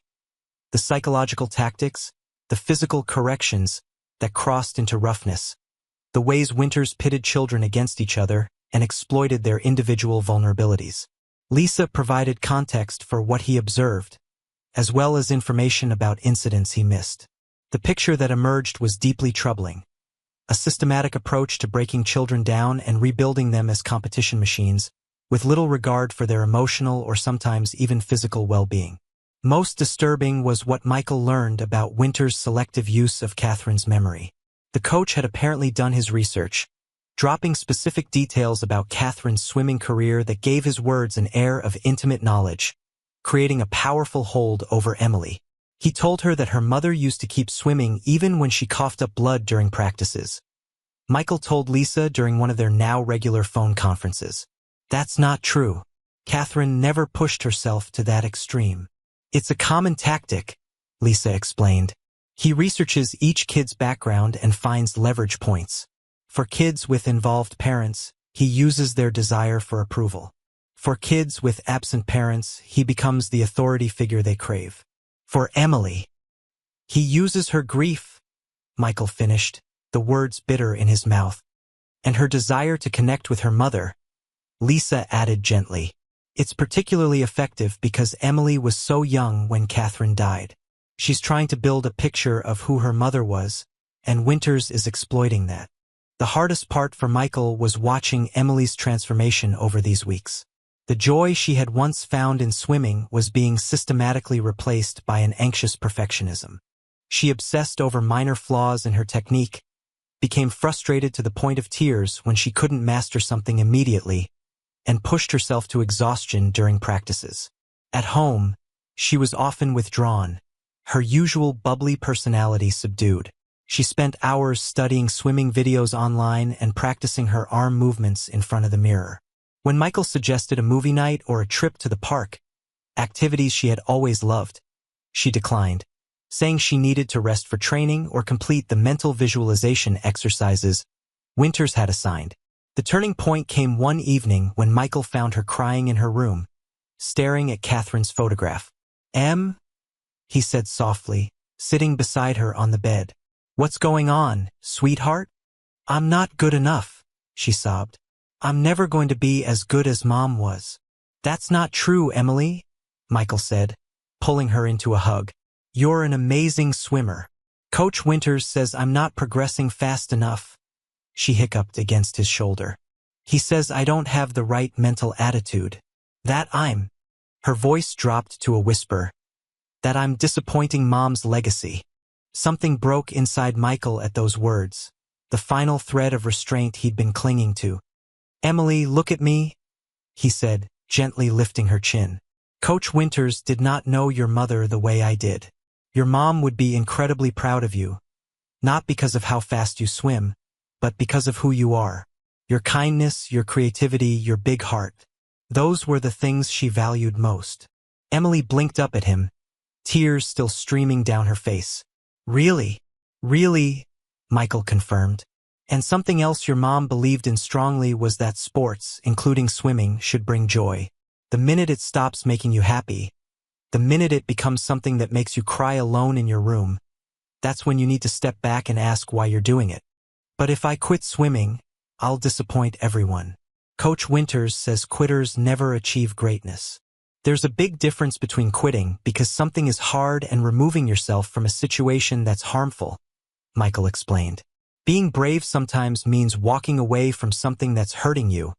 The psychological tactics, the physical corrections that crossed into roughness, the ways Winters pitted children against each other and exploited their individual vulnerabilities. Lisa provided context for what he observed, as well as information about incidents he missed. The picture that emerged was deeply troubling. A systematic approach to breaking children down and rebuilding them as competition machines, with little regard for their emotional or sometimes even physical well-being. Most disturbing was what Michael learned about Winters' selective use of Catherine's memory. The coach had apparently done his research, dropping specific details about Catherine's swimming career that gave his words an air of intimate knowledge, creating a powerful hold over Emily. He told her that her mother used to keep swimming even when she coughed up blood during practices. Michael told Lisa during one of their now regular phone conferences. That's not true. Catherine never pushed herself to that extreme. It's a common tactic, Lisa explained. He researches each kid's background and finds leverage points. For kids with involved parents, he uses their desire for approval. For kids with absent parents, he becomes the authority figure they crave. For Emily, he uses her grief, Michael finished, the words bitter in his mouth, and her desire to connect with her mother. Lisa added gently, it's particularly effective because Emily was so young when Catherine died. She's trying to build a picture of who her mother was, and Winters is exploiting that. The hardest part for Michael was watching Emily's transformation over these weeks. The joy she had once found in swimming was being systematically replaced by an anxious perfectionism. She obsessed over minor flaws in her technique, became frustrated to the point of tears when she couldn't master something immediately, and pushed herself to exhaustion during practices. At home, she was often withdrawn, her usual bubbly personality subdued. She spent hours studying swimming videos online and practicing her arm movements in front of the mirror. When Michael suggested a movie night or a trip to the park, activities she had always loved, she declined, saying she needed to rest for training or complete the mental visualization exercises Winters had assigned. The turning point came one evening when Michael found her crying in her room, staring at Catherine's photograph. He said softly, sitting beside her on the bed. "What's going on, sweetheart?" "I'm not good enough," she sobbed. "I'm never going to be as good as Mom was." "That's not true, Emily," Michael said, pulling her into a hug. "You're an amazing swimmer. Coach Winters says I'm not progressing fast enough." She hiccuped against his shoulder. "He says I don't have the right mental attitude. Her voice dropped to a whisper, "that I'm disappointing Mom's legacy." Something broke inside Michael at those words, the final thread of restraint he'd been clinging to. "Emily, look at me," he said, gently lifting her chin. "Coach Winters did not know your mother the way I did. Your mom would be incredibly proud of you, not because of how fast you swim, but because of who you are. Your kindness, your creativity, your big heart. Those were the things she valued most." Emily blinked up at him, tears still streaming down her face. "Really? Really?" Michael confirmed. "And something else your mom believed in strongly was that sports, including swimming, should bring joy. The minute it stops making you happy, the minute it becomes something that makes you cry alone in your room, that's when you need to step back and ask why you're doing it. But if I quit swimming, I'll disappoint everyone. Coach Winters says quitters never achieve greatness. There's a big difference between quitting because something is hard and removing yourself from a situation that's harmful," Michael explained. "Being brave sometimes means walking away from something that's hurting you,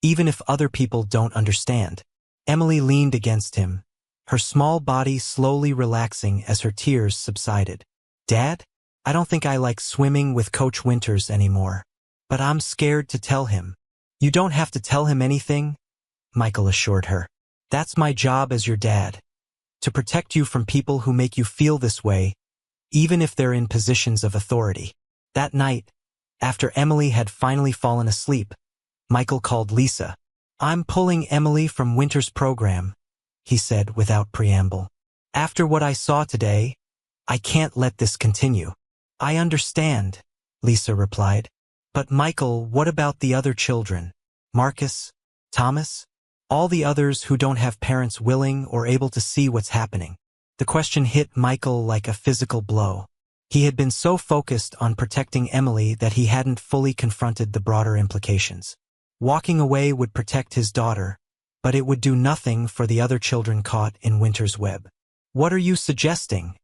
even if other people don't understand." Emily leaned against him, her small body slowly relaxing as her tears subsided. "Dad, I don't think I like swimming with Coach Winters anymore, but I'm scared to tell him." "You don't have to tell him anything," Michael assured her. "That's my job as your dad, to protect you from people who make you feel this way, even if they're in positions of authority." That night, after Emily had finally fallen asleep, Michael called Lisa. "I'm pulling Emily from Winter's program," he said without preamble. "After what I saw today, I can't let this continue." "I understand," Lisa replied. "But Michael, what about the other children? Marcus, Thomas? All the others who don't have parents willing or able to see what's happening?" The question hit Michael like a physical blow. He had been so focused on protecting Emily that he hadn't fully confronted the broader implications. Walking away would protect his daughter, but it would do nothing for the other children caught in Winter's web. "What are you suggesting?"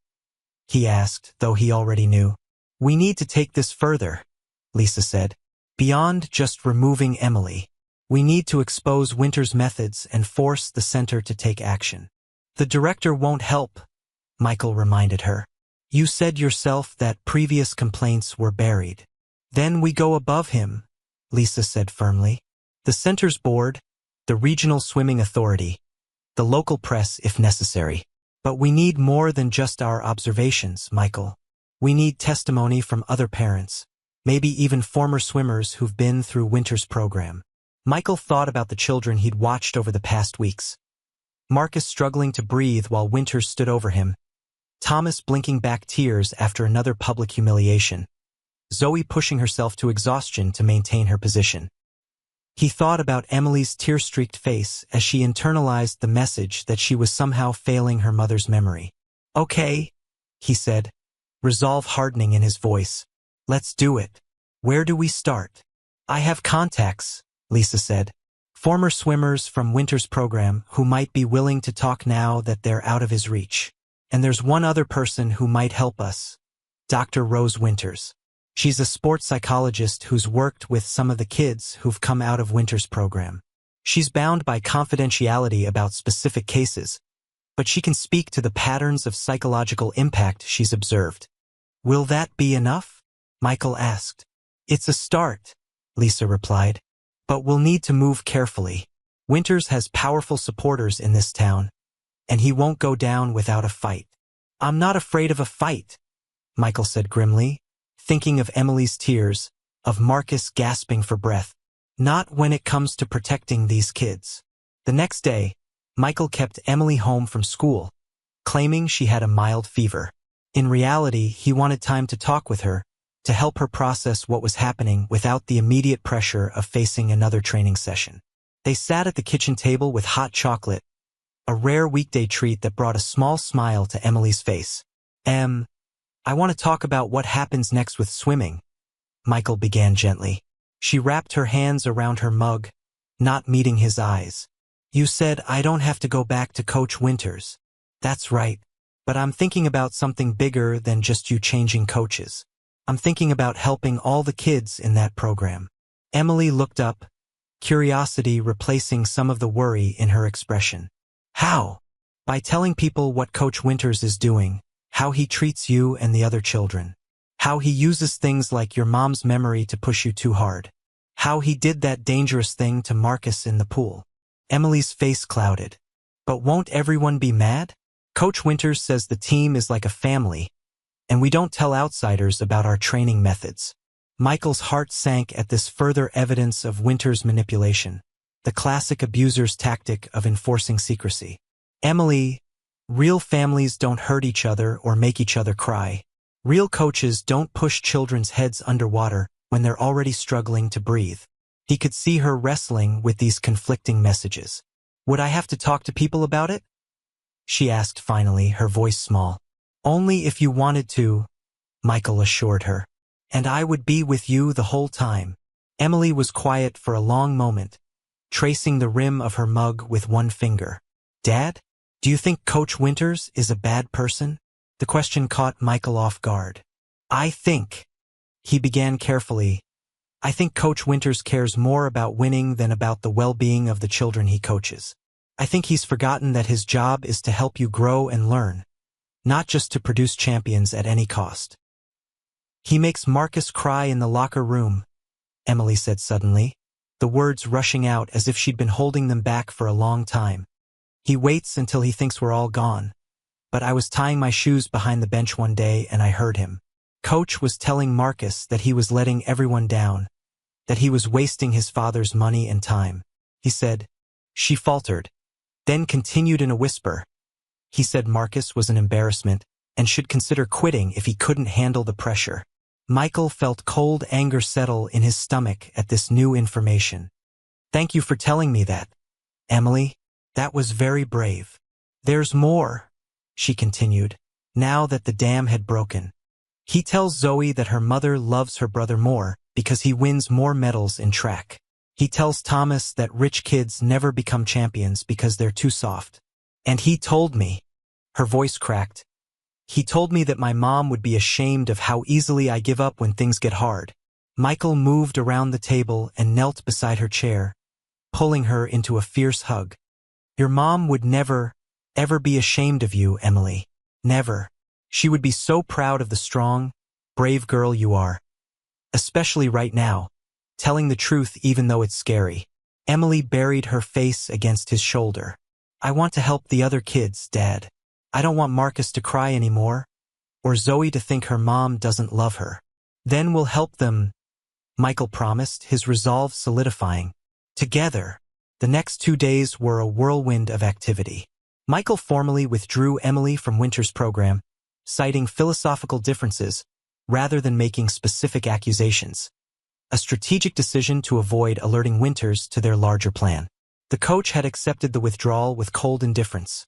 he asked, though he already knew. "We need to take this further," Lisa said. "Beyond just removing Emily. We need to expose Winter's methods and force the center to take action." "The director won't help," Michael reminded her. "You said yourself that previous complaints were buried." "Then we go above him," Lisa said firmly. "The center's board, the regional swimming authority, the local press if necessary. But we need more than just our observations, Michael. We need testimony from other parents, maybe even former swimmers who've been through Winter's program." Michael thought about the children he'd watched over the past weeks. Marcus struggling to breathe while Winters stood over him. Thomas blinking back tears after another public humiliation. Zoe pushing herself to exhaustion to maintain her position. He thought about Emily's tear-streaked face as she internalized the message that she was somehow failing her mother's memory. "Okay," he said, resolve hardening in his voice. "Let's do it. Where do we start?" "I have contacts," Lisa said. "Former swimmers from Winter's program who might be willing to talk now that they're out of his reach. And there's one other person who might help us. Dr. Rose Winters. She's a sports psychologist who's worked with some of the kids who've come out of Winter's program." She's bound by confidentiality about specific cases, but she can speak to the patterns of psychological impact she's observed. Will that be enough? Michael asked. It's a start, Lisa replied, but we'll need to move carefully. Winters has powerful supporters in this town, and he won't go down without a fight. I'm not afraid of a fight, Michael said grimly, thinking of Emily's tears, of Marcus gasping for breath. Not when it comes to protecting these kids. The next day, Michael kept Emily home from school, claiming she had a mild fever. In reality, he wanted time to talk with her, to help her process what was happening without the immediate pressure of facing another training session. They sat at the kitchen table with hot chocolate, a rare weekday treat that brought a small smile to Emily's face. I want to talk about what happens next with swimming, Michael began gently. She wrapped her hands around her mug, not meeting his eyes. You said I don't have to go back to Coach Winters. That's right, but I'm thinking about something bigger than just you changing coaches. I'm thinking about helping all the kids in that program. Emily looked up, curiosity replacing some of the worry in her expression. How? By telling people what Coach Winters is doing, how he treats you and the other children. How he uses things like your mom's memory to push you too hard. How he did that dangerous thing to Marcus in the pool. Emily's face clouded. But won't everyone be mad? Coach Winters says the team is like a family, and we don't tell outsiders about our training methods. Michael's heart sank at this further evidence of Winters' manipulation, the classic abuser's tactic of enforcing secrecy. Emily, real families don't hurt each other or make each other cry. Real coaches don't push children's heads underwater when they're already struggling to breathe. He could see her wrestling with these conflicting messages. Would I have to talk to people about it? She asked finally, her voice small. Only if you wanted to, Michael assured her. And I would be with you the whole time. Emily was quiet for a long moment, tracing the rim of her mug with one finger. Dad, do you think Coach Winters is a bad person? The question caught Michael off guard. I think, he began carefully, I think Coach Winters cares more about winning than about the well-being of the children he coaches. I think he's forgotten that his job is to help you grow and learn, not just to produce champions at any cost. He makes Marcus cry in the locker room, Emily said suddenly, the words rushing out as if she'd been holding them back for a long time. He waits until he thinks we're all gone. But I was tying my shoes behind the bench one day and I heard him. Coach was telling Marcus that he was letting everyone down, that he was wasting his father's money and time. He said, she faltered, then continued in a whisper. He said Marcus was an embarrassment and should consider quitting if he couldn't handle the pressure. Michael felt cold anger settle in his stomach at this new information. Thank you for telling me that, Emily. That was very brave. There's more, she continued, now that the dam had broken. He tells Zoe that her mother loves her brother more because he wins more medals in track. He tells Thomas that rich kids never become champions because they're too soft. And he told me, her voice cracked, he told me that my mom would be ashamed of how easily I give up when things get hard. Michael moved around the table and knelt beside her chair, pulling her into a fierce hug. Your mom would never, ever be ashamed of you, Emily. Never. She would be so proud of the strong, brave girl you are. Especially right now, telling the truth even though it's scary. Emily buried her face against his shoulder. I want to help the other kids, Dad. I don't want Marcus to cry anymore, or Zoe to think her mom doesn't love her. Then we'll help them, Michael promised, his resolve solidifying. Together. The next 2 days were a whirlwind of activity. Michael formally withdrew Emily from Winters' program, citing philosophical differences rather than making specific accusations. A strategic decision to avoid alerting Winters to their larger plan. The coach had accepted the withdrawal with cold indifference,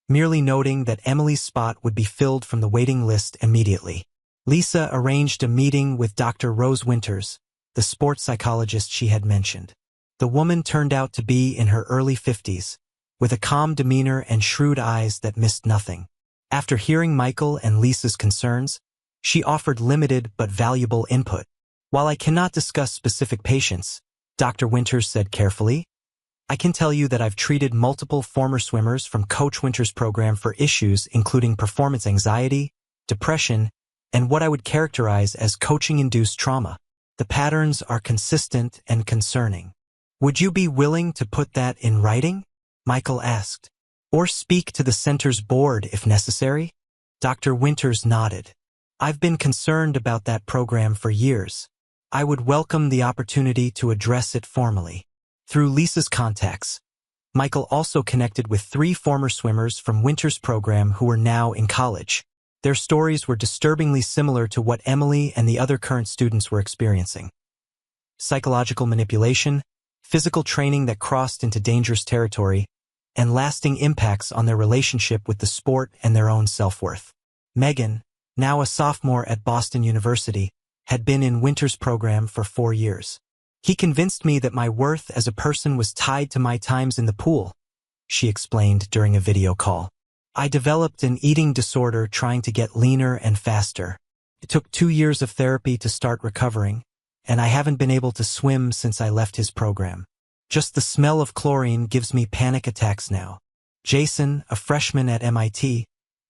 merely noting that Emily's spot would be filled from the waiting list immediately. Lisa arranged a meeting with Dr. Rose Winters, the sports psychologist she had mentioned. The woman turned out to be in her early 50s, with a calm demeanor and shrewd eyes that missed nothing. After hearing Michael and Lisa's concerns, she offered limited but valuable input. While I cannot discuss specific patients, Dr. Winters said carefully, I can tell you that I've treated multiple former swimmers from Coach Winter's program for issues including performance anxiety, depression, and what I would characterize as coaching-induced trauma. The patterns are consistent and concerning. Would you be willing to put that in writing? Michael asked. Or speak to the center's board if necessary? Dr. Winters nodded. I've been concerned about that program for years. I would welcome the opportunity to address it formally. Through Lisa's contacts, Michael also connected with 3 former swimmers from Winter's program who were now in college. Their stories were disturbingly similar to what Emily and the other current students were experiencing. Psychological manipulation, physical training that crossed into dangerous territory, and lasting impacts on their relationship with the sport and their own self-worth. Megan, now a sophomore at Boston University, had been in Winter's program for 4 years. He convinced me that my worth as a person was tied to my times in the pool, she explained during a video call. I developed an eating disorder trying to get leaner and faster. It took 2 years of therapy to start recovering, and I haven't been able to swim since I left his program. Just the smell of chlorine gives me panic attacks now. Jason, a freshman at MIT,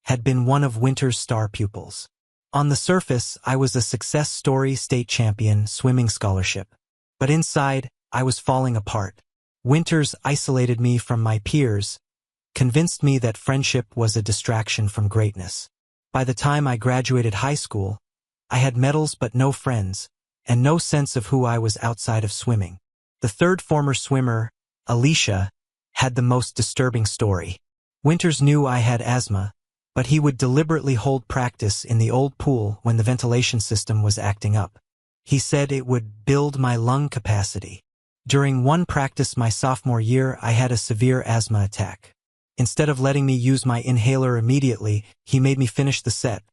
had been one of Winter's star pupils. On the surface, I was a success story, state champion, swimming scholarship. But inside, I was falling apart. Winters isolated me from my peers, convinced me that friendship was a distraction from greatness. By the time I graduated high school, I had medals but no friends, and no sense of who I was outside of swimming. The 3rd former swimmer, Alicia, had the most disturbing story. Winters knew I had asthma, but he would deliberately hold practice in the old pool when the ventilation system was acting up. He said it would build my lung capacity. During one practice my sophomore year, I had a severe asthma attack. Instead of letting me use my inhaler immediately, he made me finish the set.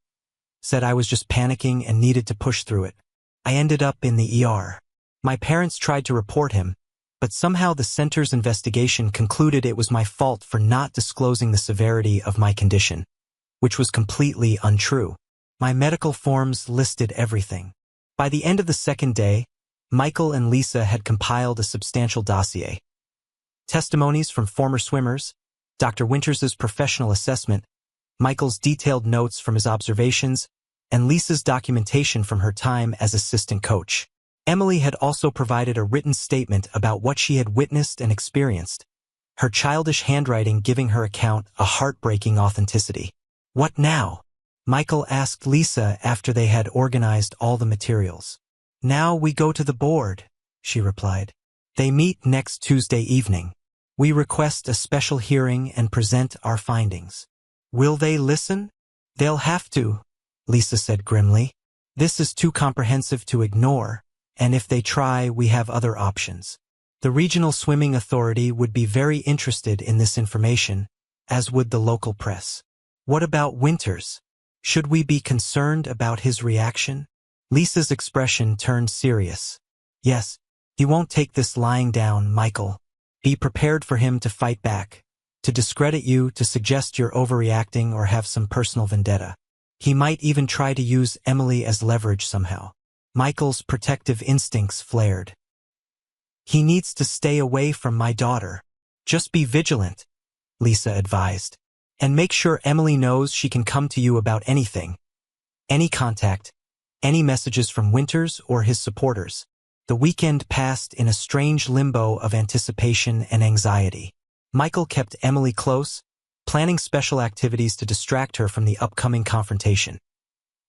Said I was just panicking and needed to push through it. I ended up in the ER. My parents tried to report him, but somehow the center's investigation concluded it was my fault for not disclosing the severity of my condition, which was completely untrue. My medical forms listed everything. By the end of the 2nd day, Michael and Lisa had compiled a substantial dossier. Testimonies from former swimmers, Dr. Winters' professional assessment, Michael's detailed notes from his observations, and Lisa's documentation from her time as assistant coach. Emily had also provided a written statement about what she had witnessed and experienced, her childish handwriting giving her account a heartbreaking authenticity. What now? Michael asked Lisa after they had organized all the materials. Now we go to the board, she replied. They meet next Tuesday evening. We request a special hearing and present our findings. Will they listen? They'll have to, Lisa said grimly. This is too comprehensive to ignore, and if they try, we have other options. The Regional Swimming Authority would be very interested in this information, as would the local press. What about Winters? Should we be concerned about his reaction? Lisa's expression turned serious. Yes, he won't take this lying down, Michael. Be prepared for him to fight back, to discredit you, to suggest you're overreacting or have some personal vendetta. He might even try to use Emily as leverage somehow. Michael's protective instincts flared. He needs to stay away from my daughter. Just be vigilant, Lisa advised. And make sure Emily knows she can come to you about anything. Any contact, any messages from Winters or his supporters. The weekend passed in a strange limbo of anticipation and anxiety. Michael kept Emily close, planning special activities to distract her from the upcoming confrontation.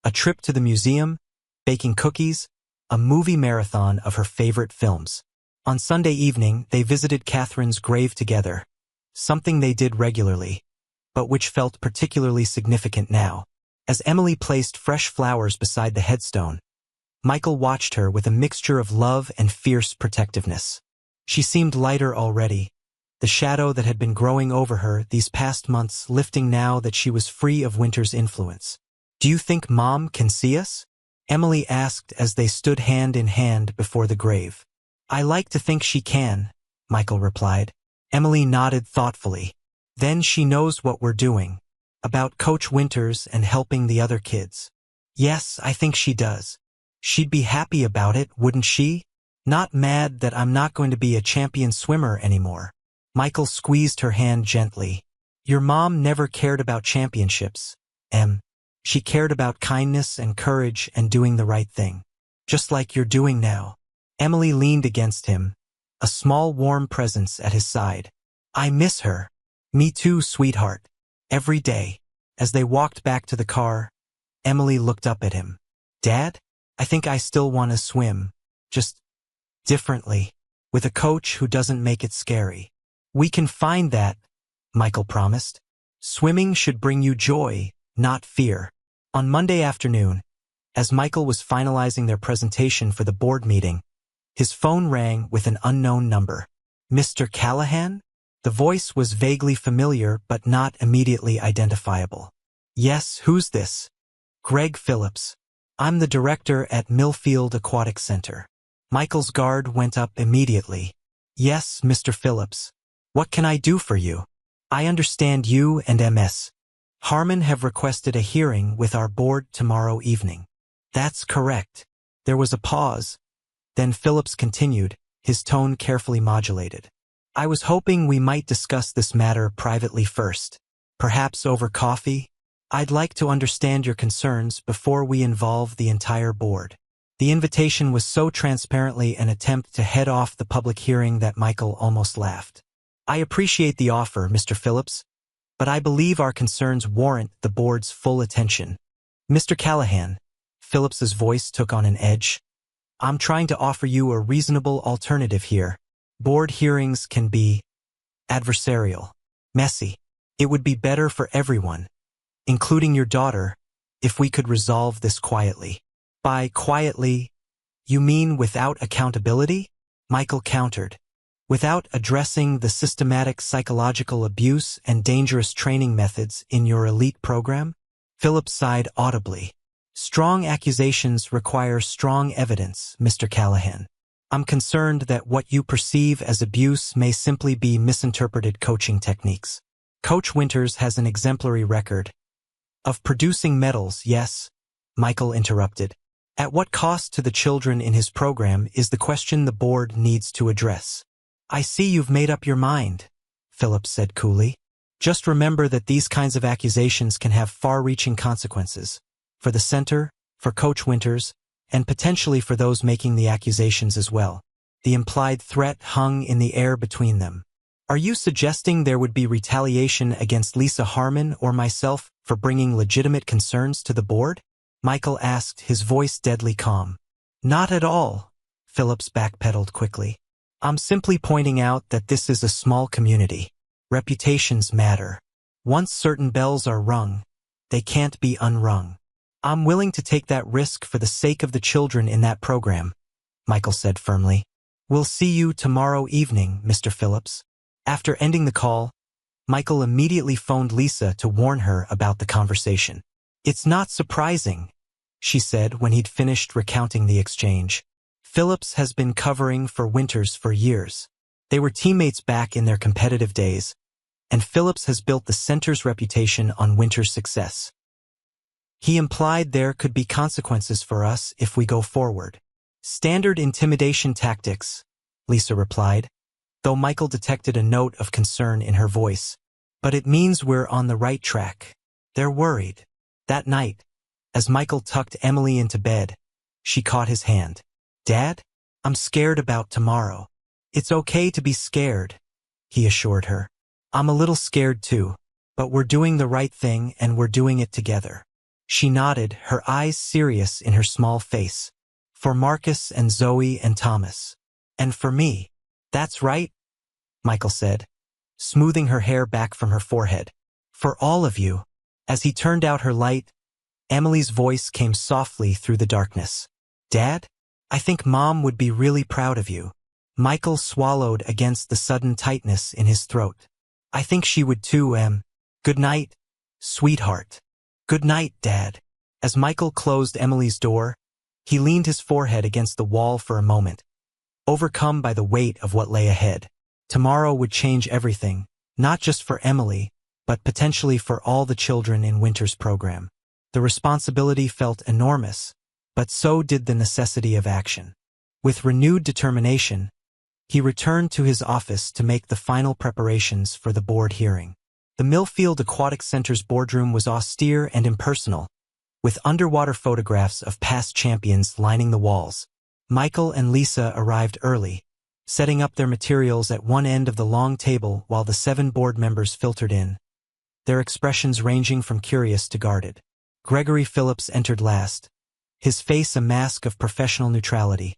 A trip to the museum, baking cookies, a movie marathon of her favorite films. On Sunday evening, they visited Catherine's grave together, something they did regularly, but which felt particularly significant now. As Emily placed fresh flowers beside the headstone, Michael watched her with a mixture of love and fierce protectiveness. She seemed lighter already, the shadow that had been growing over her these past months lifting now that she was free of Winter's influence. Do you think Mom can see us? Emily asked as they stood hand in hand before the grave. I like to think she can, Michael replied. Emily nodded thoughtfully. Then she knows what we're doing. About Coach Winters and helping the other kids. Yes, I think she does. She'd be happy about it, wouldn't she? Not mad that I'm not going to be a champion swimmer anymore. Michael squeezed her hand gently. Your mom never cared about championships, Em. She cared about kindness and courage and doing the right thing. Just like you're doing now. Emily leaned against him, a small warm presence at his side. I miss her. Me too, sweetheart. Every day. As they walked back to the car, Emily looked up at him. Dad? I think I still want to swim. Just differently. With a coach who doesn't make it scary. We can find that, Michael promised. Swimming should bring you joy, not fear. On Monday afternoon, as Michael was finalizing their presentation for the board meeting, his phone rang with an unknown number. Mr. Callahan? The voice was vaguely familiar but not immediately identifiable. Yes, who's this? Greg Phillips. I'm the director at Millfield Aquatic Center. Michael's guard went up immediately. Yes, Mr. Phillips. What can I do for you? I understand you and Ms. Harmon have requested a hearing with our board tomorrow evening. That's correct. There was a pause. Then Phillips continued, his tone carefully modulated. I was hoping we might discuss this matter privately first. Perhaps over coffee? I'd like to understand your concerns before we involve the entire board. The invitation was so transparently an attempt to head off the public hearing that Michael almost laughed. I appreciate the offer, Mr. Phillips, but I believe our concerns warrant the board's full attention. Mr. Callahan, Phillips's voice took on an edge. I'm trying to offer you a reasonable alternative here. Board hearings can be adversarial, messy. It would be better for everyone, including your daughter, if we could resolve this quietly. By quietly, you mean without accountability? Michael countered. Without addressing the systematic psychological abuse and dangerous training methods in your elite program? Phillips sighed audibly. Strong accusations require strong evidence, Mr. Callahan. I'm concerned that what you perceive as abuse may simply be misinterpreted coaching techniques. Coach Winters has an exemplary record of producing medals, yes, Michael interrupted. At what cost to the children in his program is the question the board needs to address. I see you've made up your mind, Phillips said coolly. Just remember that these kinds of accusations can have far-reaching consequences. For the center, for Coach Winters, and potentially for those making the accusations as well. The implied threat hung in the air between them. Are you suggesting there would be retaliation against Lisa Harmon or myself for bringing legitimate concerns to the board? Michael asked, his voice deadly calm. Not at all, Phillips backpedaled quickly. I'm simply pointing out that this is a small community. Reputations matter. Once certain bells are rung, they can't be unrung. I'm willing to take that risk for the sake of the children in that program, Michael said firmly. We'll see you tomorrow evening, Mr. Phillips. After ending the call, Michael immediately phoned Lisa to warn her about the conversation. It's not surprising, she said when he'd finished recounting the exchange. Phillips has been covering for Winters for years. They were teammates back in their competitive days, and Phillips has built the center's reputation on Winters' success. He implied there could be consequences for us if we go forward. Standard intimidation tactics, Lisa replied, though Michael detected a note of concern in her voice. But it means we're on the right track. They're worried. That night, as Michael tucked Emily into bed, she caught his hand. Dad, I'm scared about tomorrow. It's okay to be scared, he assured her. I'm a little scared too, but we're doing the right thing and we're doing it together. She nodded, her eyes serious in her small face. For Marcus and Zoe and Thomas. And for me. That's right, Michael said, smoothing her hair back from her forehead. For all of you. As he turned out her light, Emily's voice came softly through the darkness. Dad, I think Mom would be really proud of you. Michael swallowed against the sudden tightness in his throat. I think she would too, Em. Good night, sweetheart. Good night, Dad. As Michael closed Emily's door, he leaned his forehead against the wall for a moment, overcome by the weight of what lay ahead. Tomorrow would change everything, not just for Emily, but potentially for all the children in Winter's program. The responsibility felt enormous, but so did the necessity of action. With renewed determination, He returned to his office to make the final preparations for the board hearing. The Millfield Aquatic Center's boardroom was austere and impersonal, with underwater photographs of past champions lining the walls. Michael and Lisa arrived early, setting up their materials at one end of the long table while the 7 board members filtered in, their expressions ranging from curious to guarded. Gregory Phillips entered last, his face a mask of professional neutrality,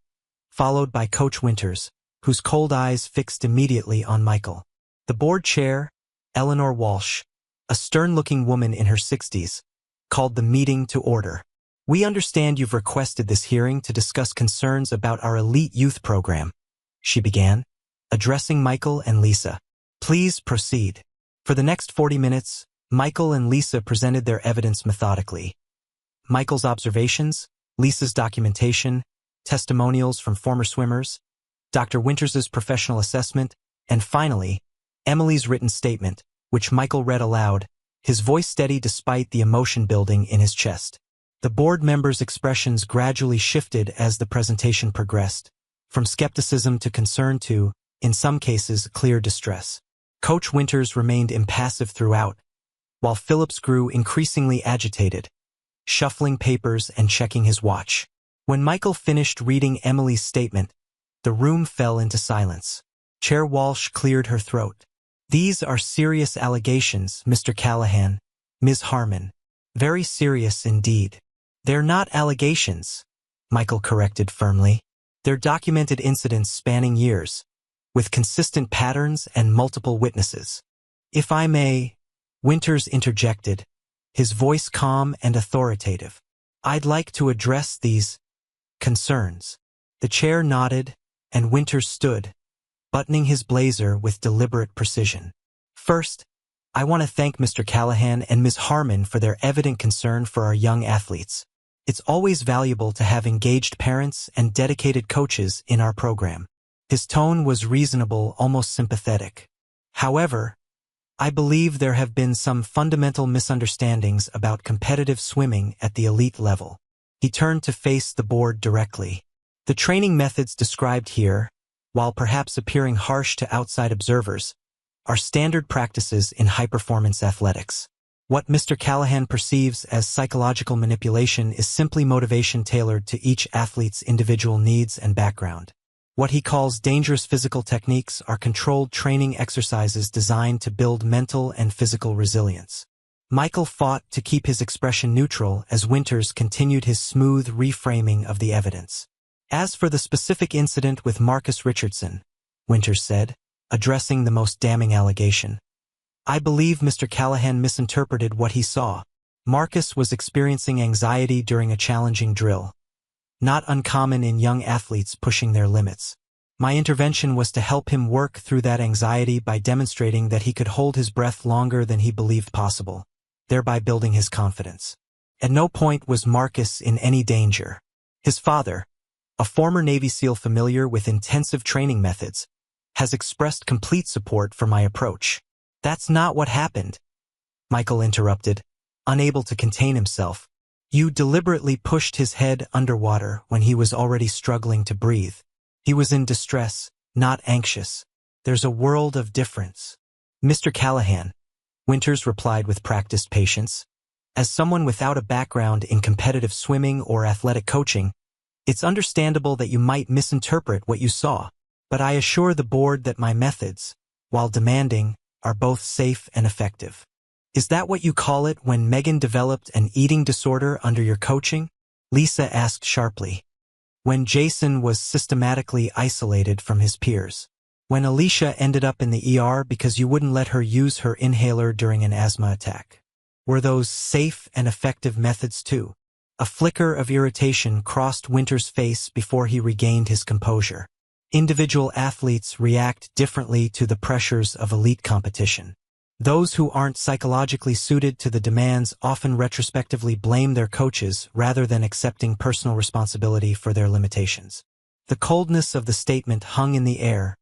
followed by Coach Winters, whose cold eyes fixed immediately on Michael. The board chair, Eleanor Walsh, a stern-looking woman in her 60s, called the meeting to order. "We understand you've requested this hearing to discuss concerns about our elite youth program," she began, addressing Michael and Lisa. "Please proceed." For the next 40 minutes, Michael and Lisa presented their evidence methodically. Michael's observations, Lisa's documentation, testimonials from former swimmers, Dr. Winters's professional assessment, and finally, Emily's written statement, which Michael read aloud, his voice steady despite the emotion building in his chest. The board members' expressions gradually shifted as the presentation progressed, from skepticism to concern to, in some cases, clear distress. Coach Winters remained impassive throughout, while Phillips grew increasingly agitated, shuffling papers and checking his watch. When Michael finished reading Emily's statement, the room fell into silence. Chair Walsh cleared her throat. "These are serious allegations, Mr. Callahan, Ms. Harmon. Very serious indeed." "They're not allegations," Michael corrected firmly. "They're documented incidents spanning years, with consistent patterns and multiple witnesses." "If I may," Winters interjected, his voice calm and authoritative, "I'd like to address these concerns." The chair nodded, and Winters stood, buttoning his blazer with deliberate precision. "First, I want to thank Mr. Callahan and Ms. Harmon for their evident concern for our young athletes. It's always valuable to have engaged parents and dedicated coaches in our program." His tone was reasonable, almost sympathetic. "However, I believe there have been some fundamental misunderstandings about competitive swimming at the elite level." He turned to face the board directly. "The training methods described here, while perhaps appearing harsh to outside observers, are standard practices in high-performance athletics. What Mr. Callahan perceives as psychological manipulation is simply motivation tailored to each athlete's individual needs and background. What he calls dangerous physical techniques are controlled training exercises designed to build mental and physical resilience." Michael fought to keep his expression neutral as Winters continued his smooth reframing of the evidence. "As for the specific incident with Marcus Richardson," Winters said, addressing the most damning allegation, "I believe Mr. Callahan misinterpreted what he saw. Marcus was experiencing anxiety during a challenging drill, not uncommon in young athletes pushing their limits. My intervention was to help him work through that anxiety by demonstrating that he could hold his breath longer than he believed possible, thereby building his confidence. At no point was Marcus in any danger. His father, a former Navy SEAL familiar with intensive training methods, has expressed complete support for my approach." "That's not what happened," Michael interrupted, unable to contain himself. "You deliberately pushed his head underwater when he was already struggling to breathe. He was in distress, not anxious. There's a world of difference." "Mr. Callahan," Winters replied with practiced patience, "as someone without a background in competitive swimming or athletic coaching, it's understandable that you might misinterpret what you saw. But I assure the board that my methods, while demanding, are both safe and effective." "Is that what you call it when Megan developed an eating disorder under your coaching?" Lisa asked sharply. "When Jason was systematically isolated from his peers. When Alicia ended up in the ER because you wouldn't let her use her inhaler during an asthma attack. Were those safe and effective methods too?" A flicker of irritation crossed Winters' face before he regained his composure. Individual athletes react differently to the pressures of elite competition. Those who aren't psychologically suited to the demands often retrospectively blame their coaches rather than accepting personal responsibility for their limitations. The coldness of the statement hung in the air,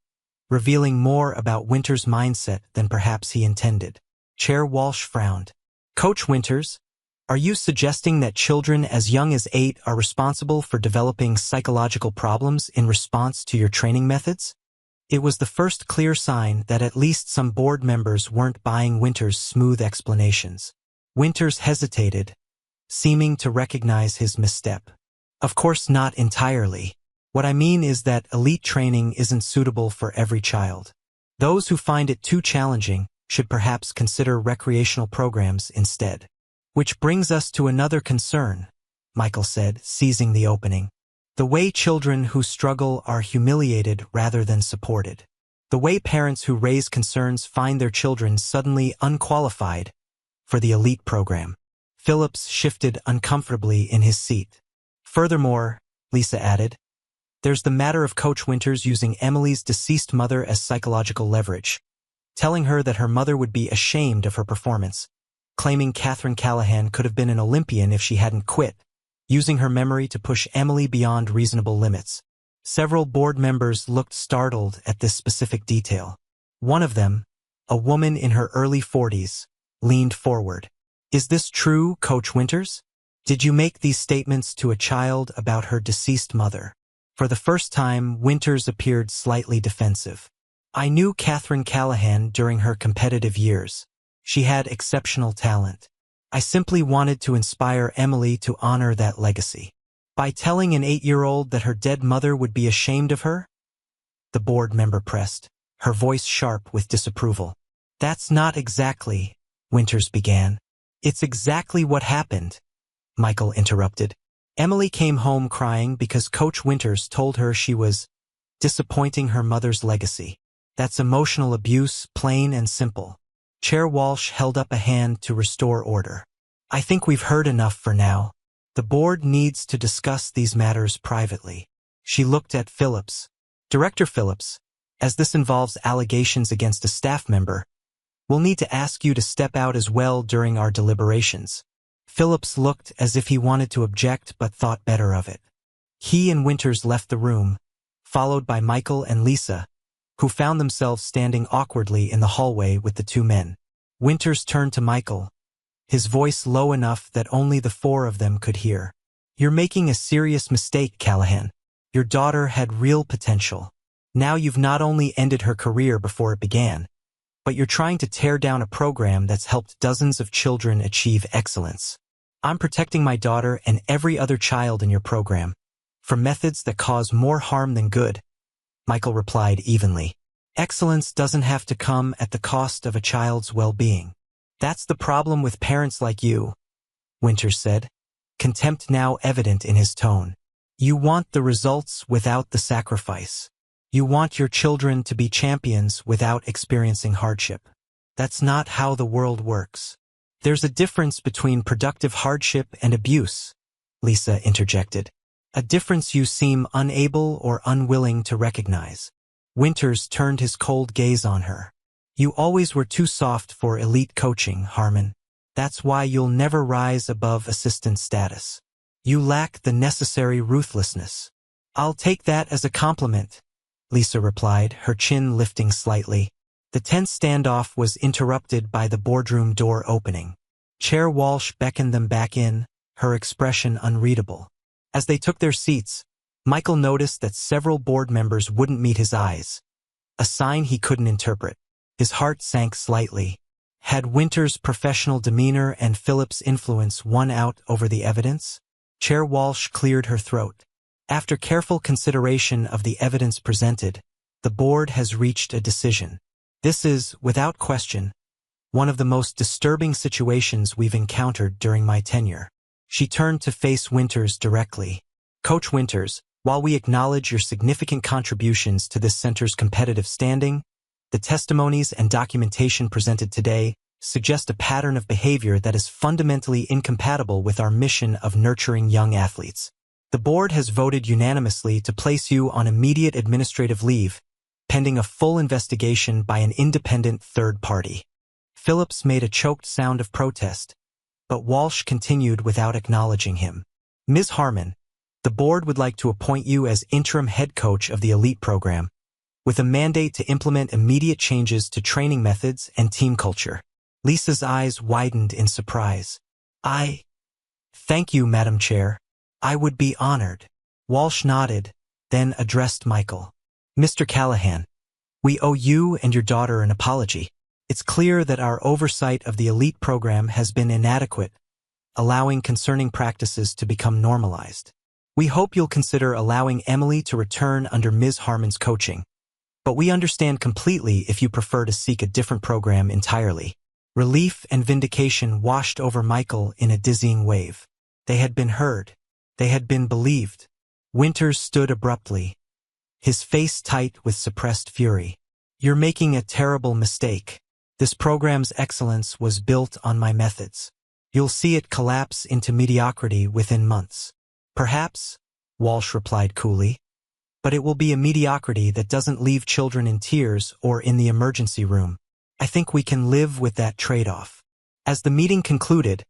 revealing more about Winters' mindset than perhaps he intended. Chair Walsh frowned. "Coach Winters, are you suggesting that children as young as 8 are responsible for developing psychological problems in response to your training methods?" It was the first clear sign that at least some board members weren't buying Winter's smooth explanations. Winters hesitated, seeming to recognize his misstep. Of course not entirely. What I mean is that elite training isn't suitable for every child. Those who find it too challenging should perhaps consider recreational programs instead. Which brings us to another concern, Michael said, seizing the opening. The way children who struggle are humiliated rather than supported. The way parents who raise concerns find their children suddenly unqualified for the elite program. Phillips shifted uncomfortably in his seat. Furthermore, Lisa added, there's the matter of Coach Winters using Emily's deceased mother as psychological leverage, telling her that her mother would be ashamed of her performance, claiming Catherine Callahan could have been an Olympian if she hadn't quit, using her memory to push Emily beyond reasonable limits. Several board members looked startled at this specific detail. One of them, a woman in her early 40s, leaned forward. Is this true, Coach Winters? Did you make these statements to a child about her deceased mother? For the first time, Winters appeared slightly defensive. I knew Catherine Callahan during her competitive years. She had exceptional talent. I simply wanted to inspire Emily to honor that legacy. By telling an 8-year-old that her dead mother would be ashamed of her? The board member pressed, her voice sharp with disapproval. That's not exactly, Winters began. It's exactly what happened, Michael interrupted. Emily came home crying because Coach Winters told her she was disappointing her mother's legacy. That's emotional abuse, plain and simple. Chair Walsh held up a hand to restore order. I think we've heard enough for now. The board needs to discuss these matters privately. She looked at Phillips. Director Phillips, as this involves allegations against a staff member, we'll need to ask you to step out as well during our deliberations. Phillips looked as if he wanted to object but thought better of it. He and Winters left the room, followed by Michael and Lisa, who found themselves standing awkwardly in the hallway with the two men. Winters turned to Michael, his voice low enough that only the four of them could hear. You're making a serious mistake, Callahan. Your daughter had real potential. Now you've not only ended her career before it began, but you're trying to tear down a program that's helped dozens of children achieve excellence. I'm protecting my daughter and every other child in your program from methods that cause more harm than good, Michael replied evenly. Excellence doesn't have to come at the cost of a child's well-being. That's the problem with parents like you, Winters said, contempt now evident in his tone. You want the results without the sacrifice. You want your children to be champions without experiencing hardship. That's not how the world works. There's a difference between productive hardship and abuse, Lisa interjected. A difference you seem unable or unwilling to recognize. Winters turned his cold gaze on her. You always were too soft for elite coaching, Harmon. That's why you'll never rise above assistant status. You lack the necessary ruthlessness. I'll take that as a compliment, Lisa replied, her chin lifting slightly. The tense standoff was interrupted by the boardroom door opening. Chair Walsh beckoned them back in, her expression unreadable. As they took their seats, Michael noticed that several board members wouldn't meet his eyes, a sign he couldn't interpret. His heart sank slightly. Had Winters' professional demeanor and Phillips' influence won out over the evidence? Chair Walsh cleared her throat. After careful consideration of the evidence presented, the board has reached a decision. This is, without question, one of the most disturbing situations we've encountered during my tenure. She turned to face Winters directly. Coach Winters, while we acknowledge your significant contributions to this center's competitive standing, the testimonies and documentation presented today suggest a pattern of behavior that is fundamentally incompatible with our mission of nurturing young athletes. The board has voted unanimously to place you on immediate administrative leave, pending a full investigation by an independent third party. Phillips made a choked sound of protest, but Walsh continued without acknowledging him. Ms. Harmon, the board would like to appoint you as interim head coach of the elite program, with a mandate to implement immediate changes to training methods and team culture. Lisa's eyes widened in surprise. Thank you, Madam Chair. I would be honored. Walsh nodded, then addressed Michael. Mr. Callahan, We owe you and your daughter an apology. It's clear that our oversight of the elite program has been inadequate, allowing concerning practices to become normalized. We hope you'll consider allowing Emily to return under Ms. Harmon's coaching, but we understand completely if you prefer to seek a different program entirely. Relief and vindication washed over Michael in a dizzying wave. They had been heard. They had been believed. Winters stood abruptly, his face tight with suppressed fury. You're making a terrible mistake. This program's excellence was built on my methods. You'll see it collapse into mediocrity within months. Perhaps, Walsh replied coolly, but it will be a mediocrity that doesn't leave children in tears or in the emergency room. I think we can live with that trade-off. As the meeting concluded,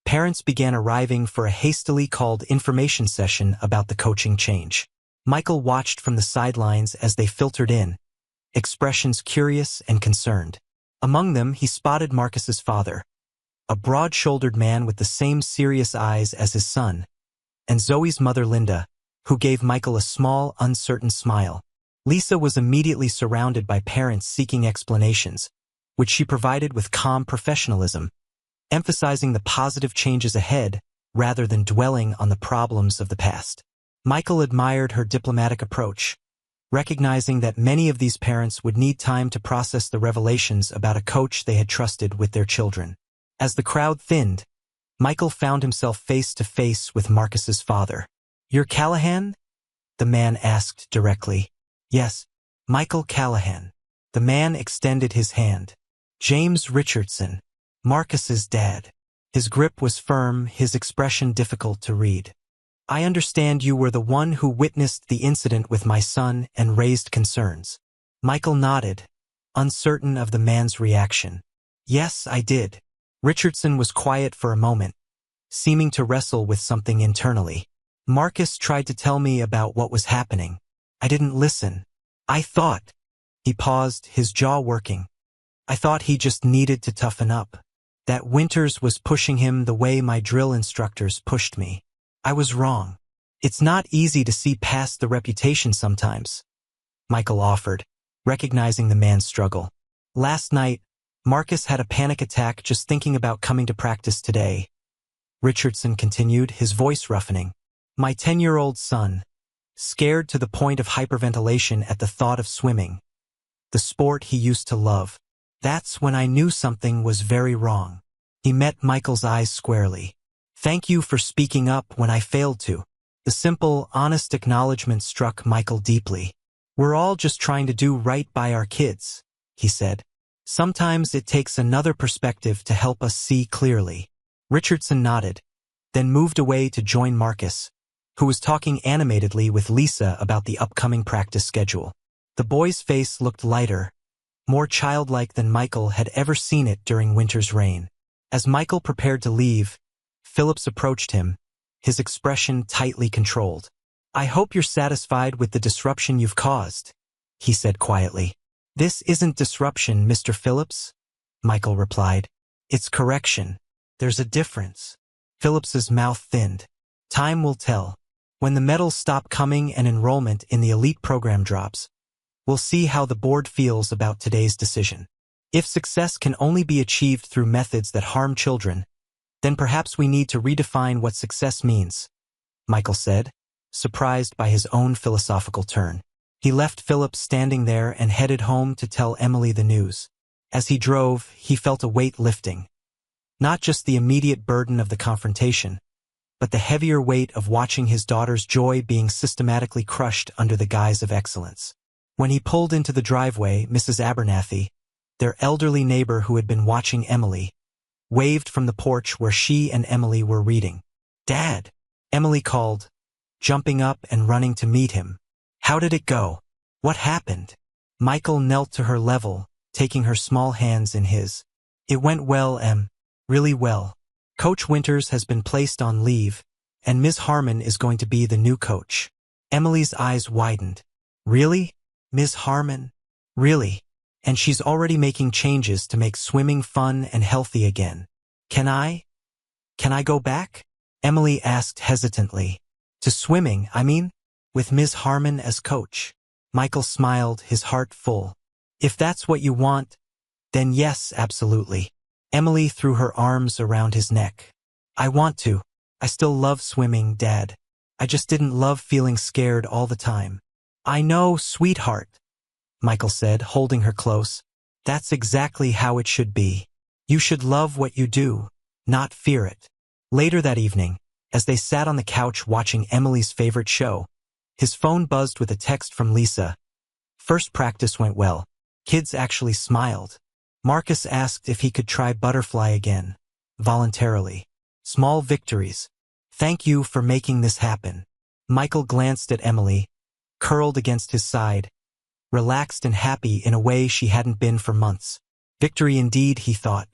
parents began arriving for a hastily called information session about the coaching change. Michael watched from the sidelines as they filtered in, expressions curious and concerned. Among them, he spotted Marcus's father, a broad-shouldered man with the same serious eyes as his son, and Zoe's mother Linda, who gave Michael a small, uncertain smile. Lisa was immediately surrounded by parents seeking explanations, which she provided with calm professionalism, emphasizing the positive changes ahead rather than dwelling on the problems of the past. Michael admired her diplomatic approach, recognizing that many of these parents would need time to process the revelations about a coach they had trusted with their children. As the crowd thinned, Michael found himself face to face with Marcus's father. "You're Callahan?" the man asked directly. "Yes, Michael Callahan." The man extended his hand. "James Richardson, Marcus's dad." His grip was firm, his expression difficult to read. "I understand you were the one who witnessed the incident with my son and raised concerns." Michael nodded, uncertain of the man's reaction. "Yes, I did." Richardson was quiet for a moment, seeming to wrestle with something internally. "Marcus tried to tell me about what was happening. I didn't listen. I thought—" He paused, his jaw working. "I thought he just needed to toughen up. That Winters was pushing him the way my drill instructors pushed me. I was wrong. It's not easy to see past the reputation sometimes," Michael offered, recognizing the man's struggle. "Last night, Marcus had a panic attack just thinking about coming to practice today," Richardson continued, his voice roughening. "My 10-year-old son, scared to the point of hyperventilation at the thought of swimming, the sport he used to love. That's when I knew something was very wrong." He met Michael's eyes squarely. "Thank you for speaking up when I failed to." The simple, honest acknowledgement struck Michael deeply. "We're all just trying to do right by our kids," he said. "Sometimes it takes another perspective to help us see clearly." Richardson nodded, then moved away to join Marcus, who was talking animatedly with Lisa about the upcoming practice schedule. The boy's face looked lighter, more childlike than Michael had ever seen it during Winter's reign. As Michael prepared to leave, Phillips approached him, his expression tightly controlled. "I hope you're satisfied with the disruption you've caused," he said quietly. "This isn't disruption, Mr. Phillips," Michael replied. "It's correction. There's a difference." Phillips's mouth thinned. "Time will tell. When the medals stop coming and enrollment in the elite program drops, we'll see how the board feels about today's decision. If success can only be achieved through methods that harm children, then perhaps we need to redefine what success means," Michael said, surprised by his own philosophical turn. He left Phillips standing there and headed home to tell Emily the news. As he drove, he felt a weight lifting. Not just the immediate burden of the confrontation, but the heavier weight of watching his daughter's joy being systematically crushed under the guise of excellence. When he pulled into the driveway, Mrs. Abernathy, their elderly neighbor who had been watching Emily, waved from the porch where she and Emily were reading. "Dad," Emily called, jumping up and running to meet him. "How did it go? What happened?" Michael knelt to her level, taking her small hands in his. "It went well, Em. Really well. Coach Winters has been placed on leave, and Ms. Harmon is going to be the new coach." Emily's eyes widened. "Really? Ms. Harmon? Really? And she's already making changes to make swimming fun and healthy again. Can I go back?" Emily asked hesitantly. "To swimming, I mean? With Ms. Harmon as coach?" Michael smiled, his heart full. If that's what you want, then yes, absolutely. Emily threw her arms around his neck. I want to. I still love swimming, Dad. I just didn't love feeling scared all the time. I know, sweetheart, Michael said, holding her close. That's exactly how it should be. You should love what you do, not fear it. Later that evening, as they sat on the couch watching Emily's favorite show, his phone buzzed with a text from Lisa. First practice went well. Kids actually smiled. Marcus asked if he could try butterfly again, voluntarily. Small victories. Thank you for making this happen. Michael glanced at Emily, curled against his side, relaxed and happy in a way she hadn't been for months. Victory indeed, he thought.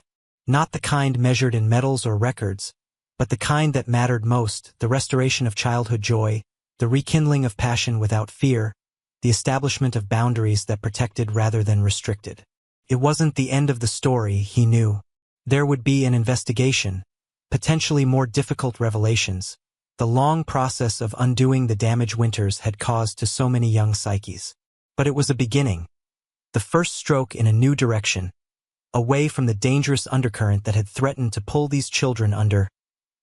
Not the kind measured in medals or records, but the kind that mattered most, the restoration of childhood joy, the rekindling of passion without fear, the establishment of boundaries that protected rather than restricted. It wasn't the end of the story, he knew. There would be an investigation, potentially more difficult revelations, the long process of undoing the damage Winters had caused to so many young psyches. But it was a beginning, the first stroke in a new direction, away from the dangerous undercurrent that had threatened to pull these children under,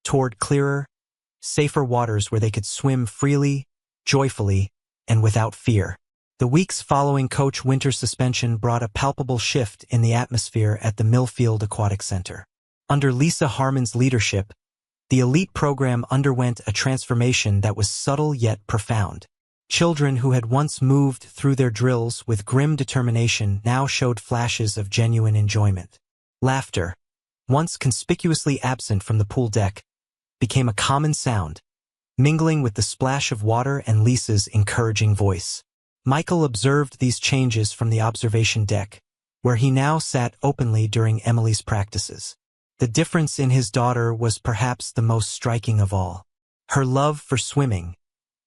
toward clearer, safer waters where they could swim freely, joyfully, and without fear. The weeks following Coach Winter's suspension brought a palpable shift in the atmosphere at the Millfield Aquatic Center. Under Lisa Harmon's leadership, the elite program underwent a transformation that was subtle yet profound. Children who had once moved through their drills with grim determination now showed flashes of genuine enjoyment. Laughter, once conspicuously absent from the pool deck, became a common sound, mingling with the splash of water and Lisa's encouraging voice. Michael observed these changes from the observation deck, where he now sat openly during Emily's practices. The difference in his daughter was perhaps the most striking of all. Her love for swimming,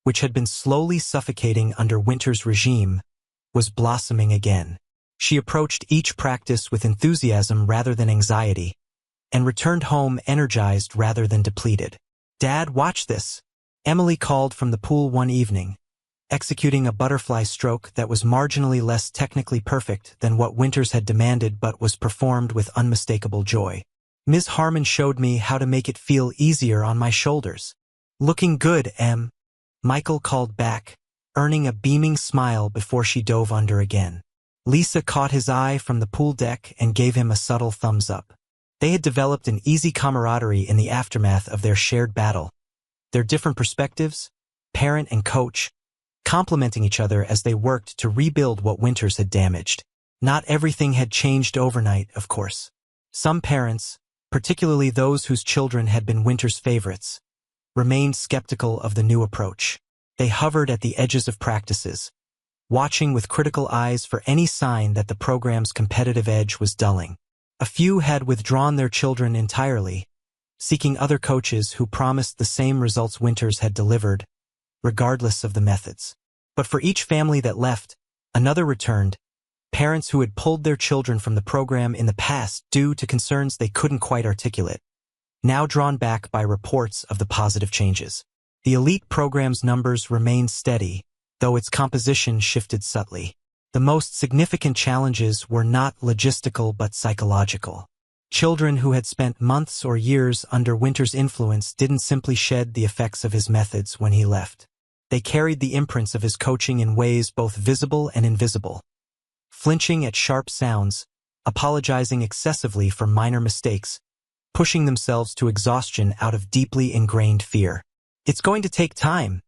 which had been slowly suffocating under Winter's regime, was blossoming again. She approached each practice with enthusiasm rather than anxiety, and returned home energized rather than depleted. Dad, watch this, Emily called from the pool one evening, executing a butterfly stroke that was marginally less technically perfect than what Winters had demanded but was performed with unmistakable joy. Ms. Harmon showed me how to make it feel easier on my shoulders. Looking good, Em, Michael called back, earning a beaming smile before she dove under again. Lisa caught his eye from the pool deck and gave him a subtle thumbs up. They had developed an easy camaraderie in the aftermath of their shared battle. Their different perspectives, parent and coach, complementing each other as they worked to rebuild what Winters had damaged. Not everything had changed overnight, of course. Some parents, particularly those whose children had been Winters' favorites, remained skeptical of the new approach. They hovered at the edges of practices, watching with critical eyes for any sign that the program's competitive edge was dulling. A few had withdrawn their children entirely, seeking other coaches who promised the same results Winters had delivered, regardless of the methods. But for each family that left, another returned, parents who had pulled their children from the program in the past due to concerns they couldn't quite articulate, now drawn back by reports of the positive changes. The elite program's numbers remained steady, though its composition shifted subtly. The most significant challenges were not logistical but psychological. Children who had spent months or years under Winters' influence didn't simply shed the effects of his methods when he left. They carried the imprints of his coaching in ways both visible and invisible, flinching at sharp sounds, apologizing excessively for minor mistakes, pushing themselves to exhaustion out of deeply ingrained fear. It's going to take time,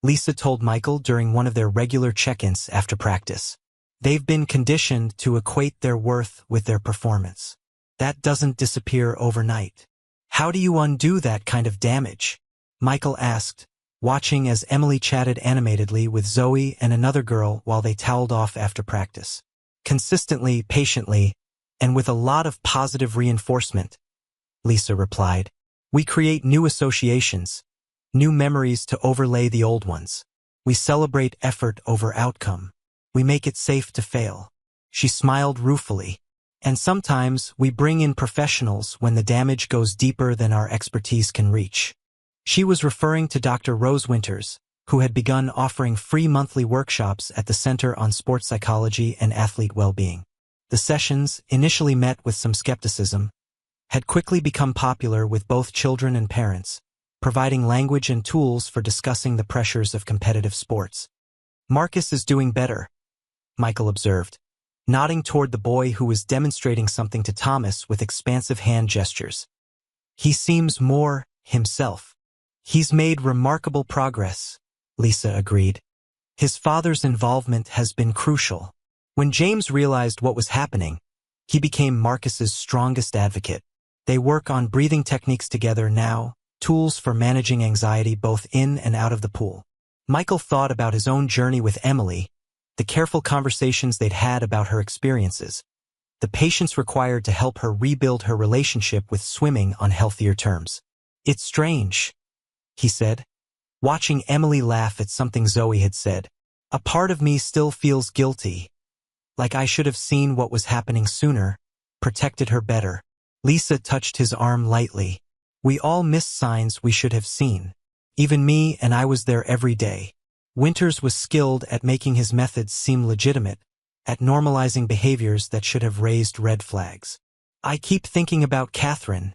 Lisa told Michael during one of their regular check-ins after practice. They've been conditioned to equate their worth with their performance. That doesn't disappear overnight. How do you undo that kind of damage? Michael asked, watching as Emily chatted animatedly with Zoe and another girl while they toweled off after practice. Consistently, patiently, and with a lot of positive reinforcement, Lisa replied. We create new associations, new memories to overlay the old ones. We celebrate effort over outcome. We make it safe to fail. She smiled ruefully. And sometimes we bring in professionals when the damage goes deeper than our expertise can reach. She was referring to Dr. Rose Winters, who had begun offering free monthly workshops at the Center on Sports Psychology and Athlete Well-Being. The sessions, initially met with some skepticism, had quickly become popular with both children and parents, providing language and tools for discussing the pressures of competitive sports. "Marcus is doing better," Michael observed, nodding toward the boy who was demonstrating something to Thomas with expansive hand gestures. "He seems more himself." "He's made remarkable progress," Lisa agreed. "His father's involvement has been crucial." When James realized what was happening, he became Marcus's strongest advocate. They work on breathing techniques together now, tools for managing anxiety both in and out of the pool. Michael thought about his own journey with Emily, the careful conversations they'd had about her experiences, the patience required to help her rebuild her relationship with swimming on healthier terms. "It's strange," he said, watching Emily laugh at something Zoe had said. "A part of me still feels guilty, like I should have seen what was happening sooner, protected her better." Lisa touched his arm lightly. "We all miss signs we should have seen. Even me, and I was there every day." Winters was skilled at making his methods seem legitimate, at normalizing behaviors that should have raised red flags. "I keep thinking about Catherine,"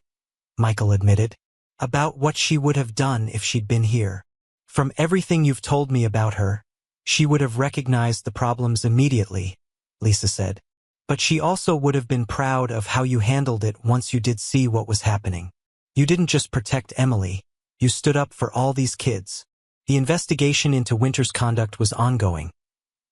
Michael admitted, "about what she would have done if she'd been here. From everything you've told me about her, she would have recognized the problems immediately," Lisa said. "But she also would have been proud of how you handled it once you did see what was happening. You didn't just protect Emily, you stood up for all these kids." The investigation into Winters' conduct was ongoing,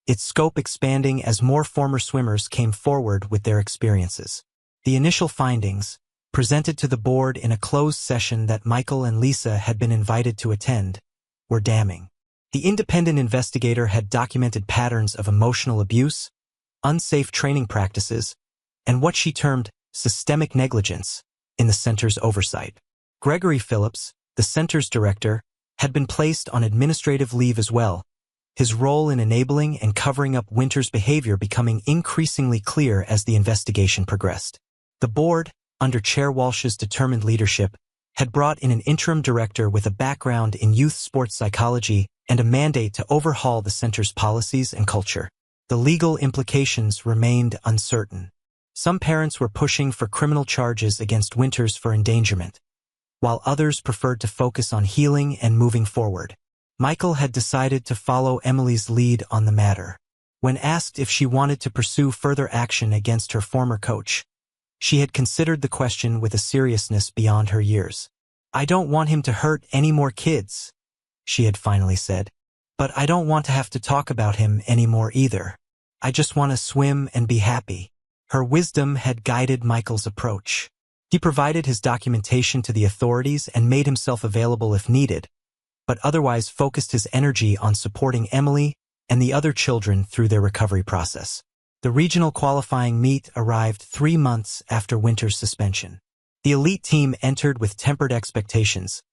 its scope expanding as more former swimmers came forward with their experiences. The initial findings, presented to the board in a closed session that Michael and Lisa had been invited to attend, were damning. The independent investigator had documented patterns of emotional abuse, unsafe training practices, and what she termed systemic negligence in the center's oversight. Gregory Phillips, the center's director, had been placed on administrative leave as well, his role in enabling and covering up Winters' behavior becoming increasingly clear as the investigation progressed. The board, under Chair Walsh's determined leadership, had brought in an interim director with a background in youth sports psychology and a mandate to overhaul the center's policies and culture. The legal implications remained uncertain. Some parents were pushing for criminal charges against Winters for endangerment, while others preferred to focus on healing and moving forward. Michael had decided to follow Emily's lead on the matter. When asked if she wanted to pursue further action against her former coach, she had considered the question with a seriousness beyond her years. "I don't want him to hurt any more kids," she had finally said. "But I don't want to have to talk about him anymore either. I just want to swim and be happy." Her wisdom had guided Michael's approach. He provided his documentation to the authorities and made himself available if needed, but otherwise focused his energy on supporting Emily and the other children through their recovery process. The regional qualifying meet arrived 3 months after Winters' suspension. The elite team entered with tempered expectations.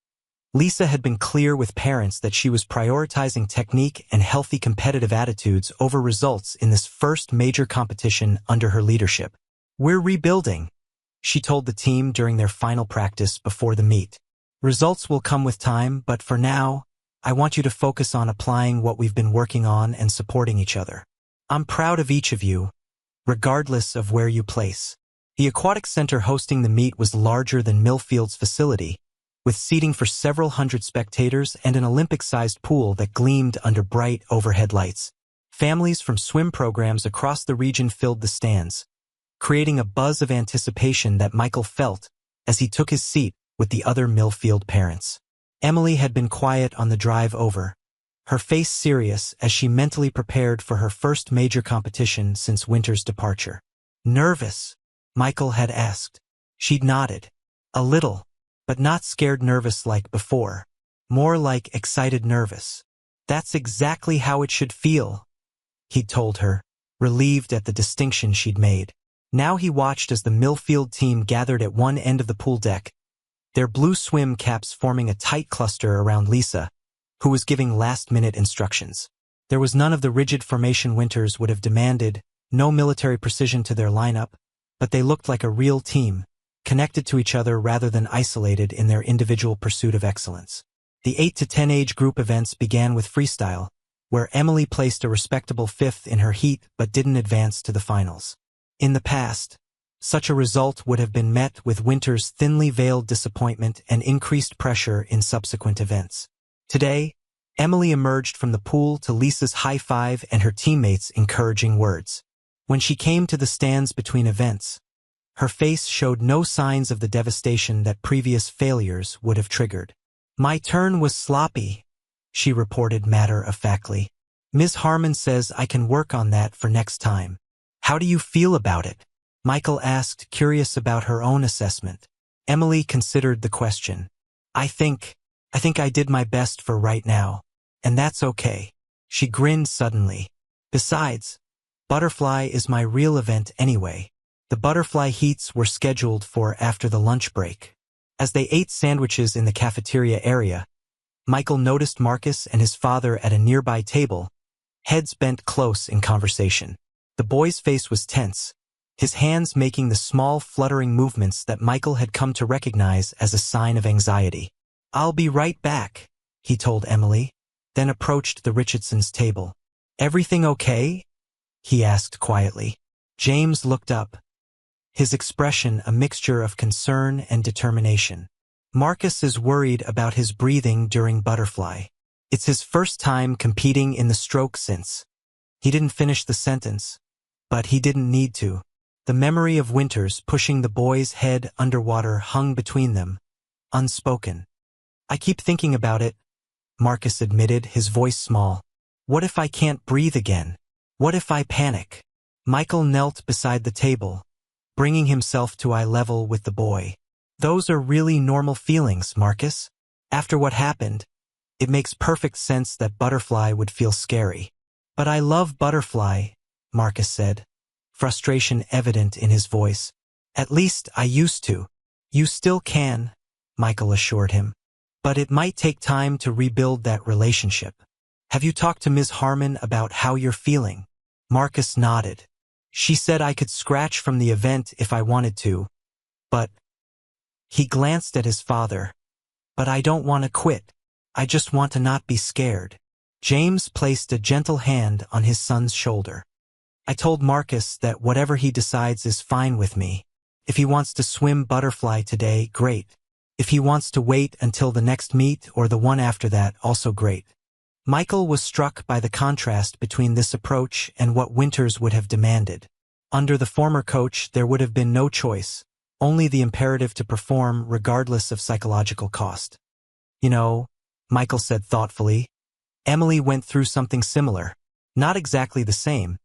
Lisa had been clear with parents that she was prioritizing technique and healthy competitive attitudes over results in this first major competition under her leadership. "We're rebuilding," she told the team during their final practice before the meet. "Results will come with time, but for now, I want you to focus on applying what we've been working on and supporting each other. I'm proud of each of you, regardless of where you place." The aquatic center hosting the meet was larger than Millfield's facility, with seating for several hundred spectators and an Olympic-sized pool that gleamed under bright overhead lights. Families from swim programs across the region filled the stands, creating a buzz of anticipation that Michael felt as he took his seat with the other Millfield parents. Emily had been quiet on the drive over, her face serious as she mentally prepared for her first major competition since Winters' departure. "Nervous?" Michael had asked. She'd nodded. "A little, but not scared nervous like before. More like excited nervous. That's exactly how it should feel," he'd told her, relieved at the distinction she'd made. Now he watched as the Millfield team gathered at one end of the pool deck, their blue swim caps forming a tight cluster around Lisa, who was giving last-minute instructions. There was none of the rigid formation Winters would have demanded, no military precision to their lineup, but they looked like a real team, connected to each other rather than isolated in their individual pursuit of excellence. The 8 to 10 age group events began with freestyle, where Emily placed a respectable 5th in her heat but didn't advance to the finals. In the past, such a result would have been met with Winter's thinly veiled disappointment and increased pressure in subsequent events. Today, Emily emerged from the pool to Lisa's high five and her teammates' encouraging words. When she came to the stands between events, her face showed no signs of the devastation that previous failures would have triggered. "My turn was sloppy," she reported matter-of-factly. "Ms. Harmon says I can work on that for next time." "How do you feel about it?" Michael asked, curious about her own assessment. Emily considered the question. I think I did my best for right now. And that's okay." She grinned suddenly. "Besides, Butterfly is my real event anyway." The butterfly heats were scheduled for after the lunch break. As they ate sandwiches in the cafeteria area, Michael noticed Marcus and his father at a nearby table, heads bent close in conversation. The boy's face was tense, his hands making the small fluttering movements that Michael had come to recognize as a sign of anxiety. "I'll be right back," he told Emily, then approached the Richardsons' table. "Everything okay?" he asked quietly. James looked up, his expression a mixture of concern and determination. "Marcus is worried about his breathing during Butterfly. It's his first time competing in the stroke since." He didn't finish the sentence, but he didn't need to. The memory of Winters pushing the boy's head underwater hung between them, unspoken. "I keep thinking about it," Marcus admitted, his voice small. "What if I can't breathe again? What if I panic?" Michael knelt beside the table, bringing himself to eye level with the boy. "Those are really normal feelings, Marcus. After what happened, it makes perfect sense that Butterfly would feel scary." "But I love Butterfly," Marcus said, frustration evident in his voice. "At least I used to." "You still can," Michael assured him. "But it might take time to rebuild that relationship." "Have you talked to Ms. Harmon about how you're feeling?" Marcus nodded. "She said I could scratch from the event if I wanted to, but—" He glanced at his father. "But I don't want to quit. I just want to not be scared." James placed a gentle hand on his son's shoulder. "I told Marcus that whatever he decides is fine with me. If he wants to swim Butterfly today, great. If he wants to wait until the next meet or the one after that, also great." Michael was struck by the contrast between this approach and what Winters would have demanded. Under the former coach, there would have been no choice, only the imperative to perform regardless of psychological cost. "You know," Michael said thoughtfully, "Emily went through something similar. Not exactly the same,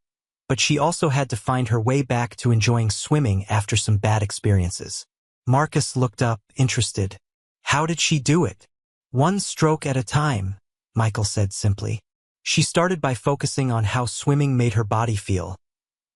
but she also had to find her way back to enjoying swimming after some bad experiences." Marcus looked up, interested. "How did she do it?" "One stroke at a time," Michael said simply. "She started by focusing on how swimming made her body feel,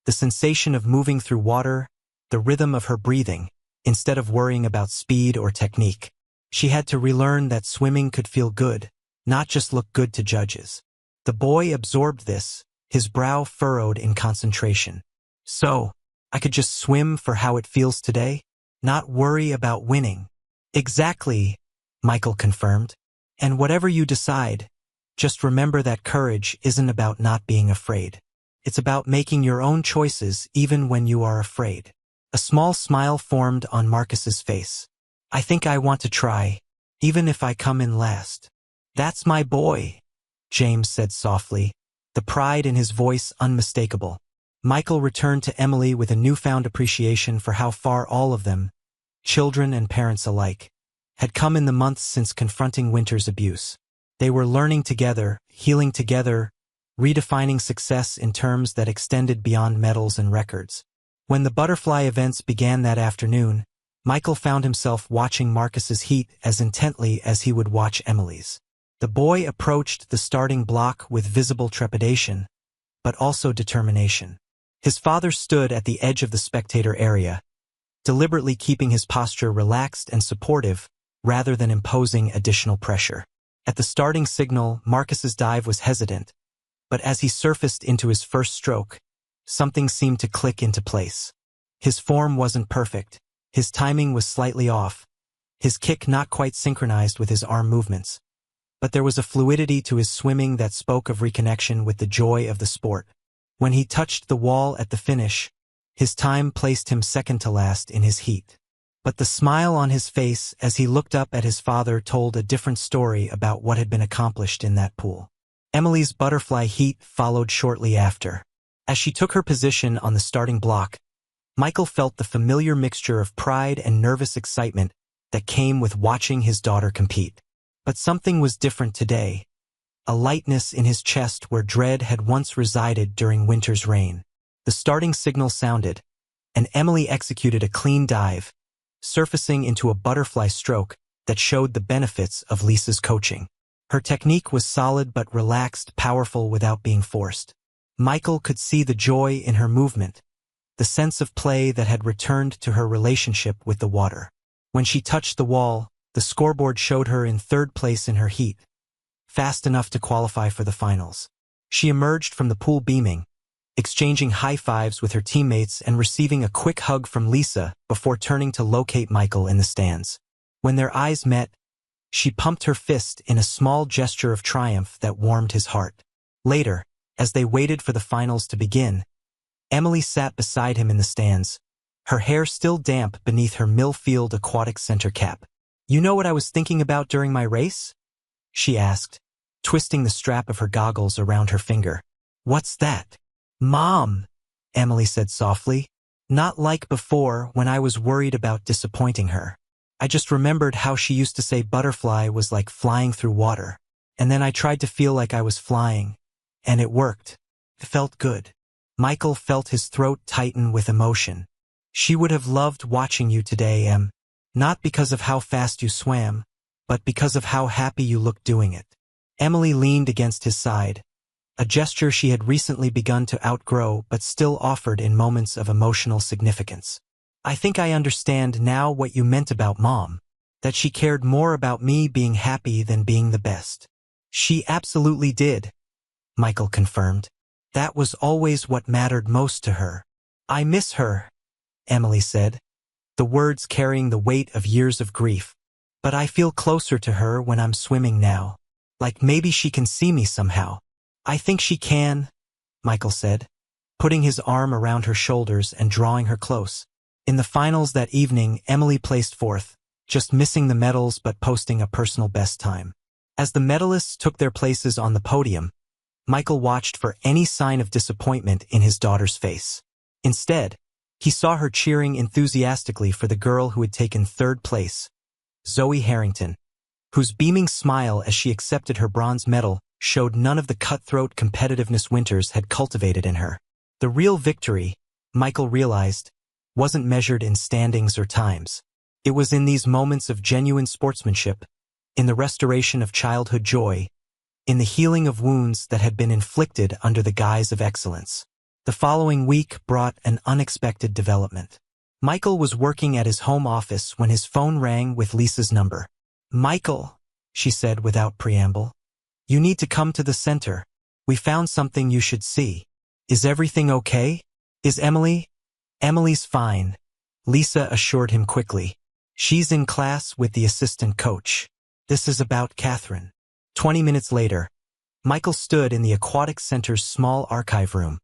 the sensation of moving through water, the rhythm of her breathing, instead of worrying about speed or technique. She had to relearn that swimming could feel good, not just look good to judges." The boy absorbed this, his brow furrowed in concentration. "So, I could just swim for how it feels today? Not worry about winning?" "Exactly," Michael confirmed. "And whatever you decide, just remember that courage isn't about not being afraid. It's about making your own choices even when you are afraid." A small smile formed on Marcus's face. "I think I want to try, even if I come in last." "That's my boy," James said softly, the pride in his voice unmistakable. Michael returned to Emily with a newfound appreciation for how far all of them, children and parents alike, had come in the months since confronting Winter's abuse. They were learning together, healing together, redefining success in terms that extended beyond medals and records. When the Butterfly events began that afternoon, Michael found himself watching Marcus's heat as intently as he would watch Emily's. The boy approached the starting block with visible trepidation, but also determination. His father stood at the edge of the spectator area, deliberately keeping his posture relaxed and supportive rather than imposing additional pressure. At the starting signal, Marcus's dive was hesitant, but as he surfaced into his first stroke, something seemed to click into place. His form wasn't perfect, his timing was slightly off, his kick not quite synchronized with his arm movements, but there was a fluidity to his swimming that spoke of reconnection with the joy of the sport. When he touched the wall at the finish, his time placed him second to last in his heat. But the smile on his face as he looked up at his father told a different story about what had been accomplished in that pool. Emily's butterfly heat followed shortly after. As she took her position on the starting block, Michael felt the familiar mixture of pride and nervous excitement that came with watching his daughter compete. But something was different today, a lightness in his chest where dread had once resided during winter's rain. The starting signal sounded, and Emily executed a clean dive, surfacing into a butterfly stroke that showed the benefits of Lisa's coaching. Her technique was solid but relaxed, powerful without being forced. Michael could see the joy in her movement, the sense of play that had returned to her relationship with the water. When she touched the wall, the scoreboard showed her in third place in her heat, fast enough to qualify for the finals. She emerged from the pool beaming, exchanging high fives with her teammates and receiving a quick hug from Lisa before turning to locate Michael in the stands. When their eyes met, she pumped her fist in a small gesture of triumph that warmed his heart. Later, as they waited for the finals to begin, Emily sat beside him in the stands, her hair still damp beneath her Millfield Aquatic Center cap. "You know what I was thinking about during my race?" she asked, twisting the strap of her goggles around her finger. "What's that?" "Mom," Emily said softly. "Not like before when I was worried about disappointing her. I just remembered how she used to say butterfly was like flying through water. And then I tried to feel like I was flying. And it worked. It felt good." Michael felt his throat tighten with emotion. "She would have loved watching you today, Em. Not because of how fast you swam, but because of how happy you looked doing it." Emily leaned against his side, a gesture she had recently begun to outgrow but still offered in moments of emotional significance. "I think I understand now what you meant about Mom, that she cared more about me being happy than being the best." "She absolutely did," Michael confirmed. "That was always what mattered most to her." "I miss her," Emily said, the words carrying the weight of years of grief. "But I feel closer to her when I'm swimming now. Like maybe she can see me somehow." "I think she can," Michael said, putting his arm around her shoulders and drawing her close. In the finals that evening, Emily placed fourth, just missing the medals but posting a personal best time. As the medalists took their places on the podium, Michael watched for any sign of disappointment in his daughter's face. Instead, he saw her cheering enthusiastically for the girl who had taken third place, Zoe Harrington, whose beaming smile as she accepted her bronze medal showed none of the cutthroat competitiveness Winters had cultivated in her. The real victory, Michael realized, wasn't measured in standings or times. It was in these moments of genuine sportsmanship, in the restoration of childhood joy, in the healing of wounds that had been inflicted under the guise of excellence. The following week brought an unexpected development. Michael was working at his home office when his phone rang with Lisa's number. "Michael," she said without preamble, "you need to come to the center. We found something you should see. Is everything okay? Is Emily?" "Emily's fine," Lisa assured him quickly. "She's in class with the assistant coach. This is about Catherine." 20 minutes later, Michael stood in the Aquatic Center's small archive room,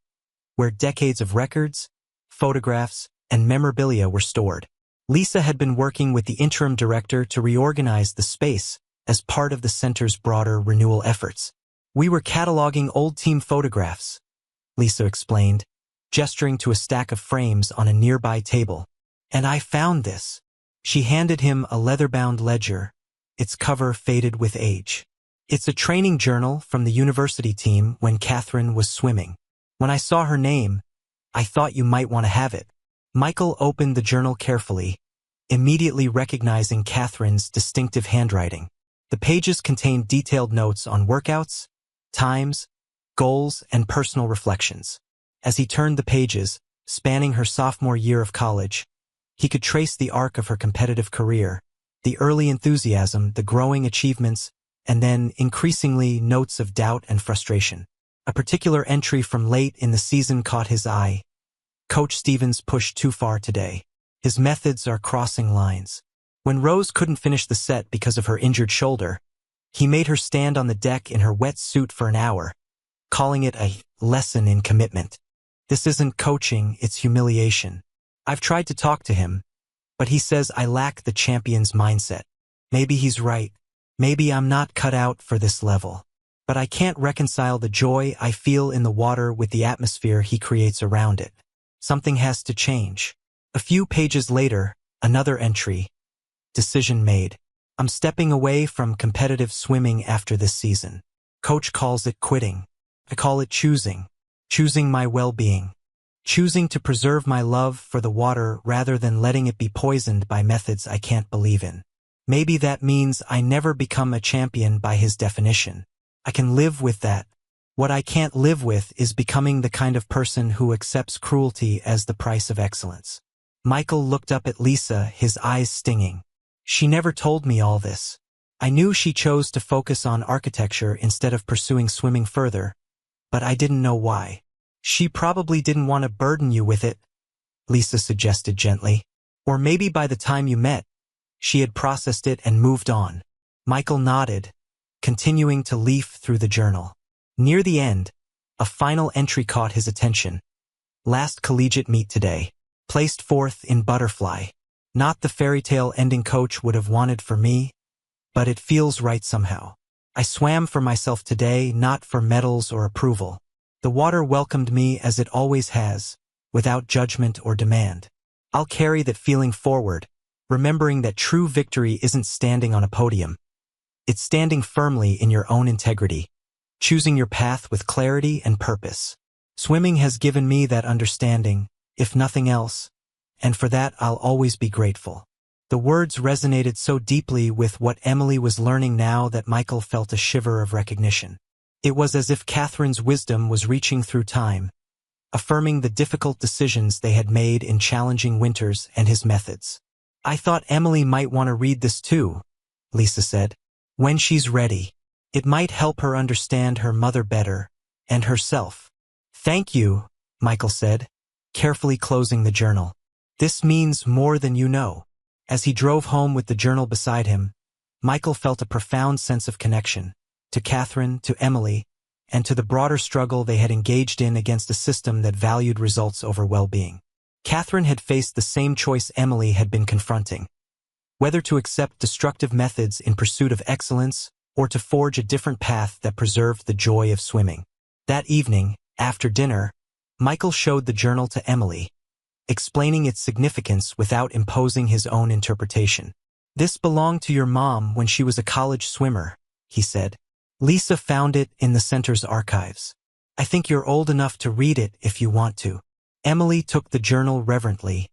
where decades of records, photographs, and memorabilia were stored. Lisa had been working with the interim director to reorganize the space as part of the center's broader renewal efforts. "We were cataloging old team photographs," Lisa explained, gesturing to a stack of frames on a nearby table. "And I found this." She handed him a leather-bound ledger, its cover faded with age. "It's a training journal from the university team when Catherine was swimming. When I saw her name, I thought you might want to have it." Michael opened the journal carefully, immediately recognizing Catherine's distinctive handwriting. The pages contained detailed notes on workouts, times, goals, and personal reflections. As he turned the pages, spanning her sophomore year of college, he could trace the arc of her competitive career, the early enthusiasm, the growing achievements, and then, increasingly, notes of doubt and frustration. A particular entry from late in the season caught his eye. "Coach Stevens pushed too far today. His methods are crossing lines." When Rose couldn't finish the set because of her injured shoulder, He made her stand on the deck in her wet suit for an hour, calling it a lesson in commitment. This isn't coaching, it's humiliation. I've tried to talk to him, but he says I lack the champion's mindset. Maybe he's right. Maybe I'm not cut out for this level. But I can't reconcile the joy I feel in the water with the atmosphere he creates around it. Something has to change. A few pages later, another entry. Decision made. I'm stepping away from competitive swimming after this season. Coach calls it quitting. I call it choosing. Choosing my well-being. Choosing to preserve my love for the water rather than letting it be poisoned by methods I can't believe in. Maybe that means I never become a champion by his definition. I can live with that. What I can't live with is becoming the kind of person who accepts cruelty as the price of excellence. Michael looked up at Lisa, his eyes stinging. She never told me all this. I knew she chose to focus on architecture instead of pursuing swimming further, but I didn't know why. She probably didn't want to burden you with it, Lisa suggested gently. Or maybe by the time you met, she had processed it and moved on. Michael nodded, continuing to leaf through the journal. Near the end, a final entry caught his attention. Last collegiate meet today. Placed fourth in butterfly. Not the fairy tale ending coach would have wanted for me, but it feels right somehow. I swam for myself today, not for medals or approval. The water welcomed me as it always has, without judgment or demand. I'll carry that feeling forward, remembering that true victory isn't standing on a podium. It's standing firmly in your own integrity, choosing your path with clarity and purpose. Swimming has given me that understanding, if nothing else, and for that I'll always be grateful. The words resonated so deeply with what Emily was learning now that Michael felt a shiver of recognition. It was as if Catherine's wisdom was reaching through time, affirming the difficult decisions they had made in challenging winters and his methods. I thought Emily might want to read this too, Lisa said. When she's ready. It might help her understand her mother better, and herself. Thank you, Michael said, carefully closing the journal. This means more than you know. As he drove home with the journal beside him, Michael felt a profound sense of connection, to Catherine, to Emily, and to the broader struggle they had engaged in against a system that valued results over well-being. Catherine had faced the same choice Emily had been confronting. Whether to accept destructive methods in pursuit of excellence or to forge a different path that preserved the joy of swimming. That evening, after dinner, Michael showed the journal to Emily, explaining its significance without imposing his own interpretation. This belonged to your mom when she was a college swimmer, he said. Lisa found it in the center's archives. I think you're old enough to read it if you want to. Emily took the journal reverently,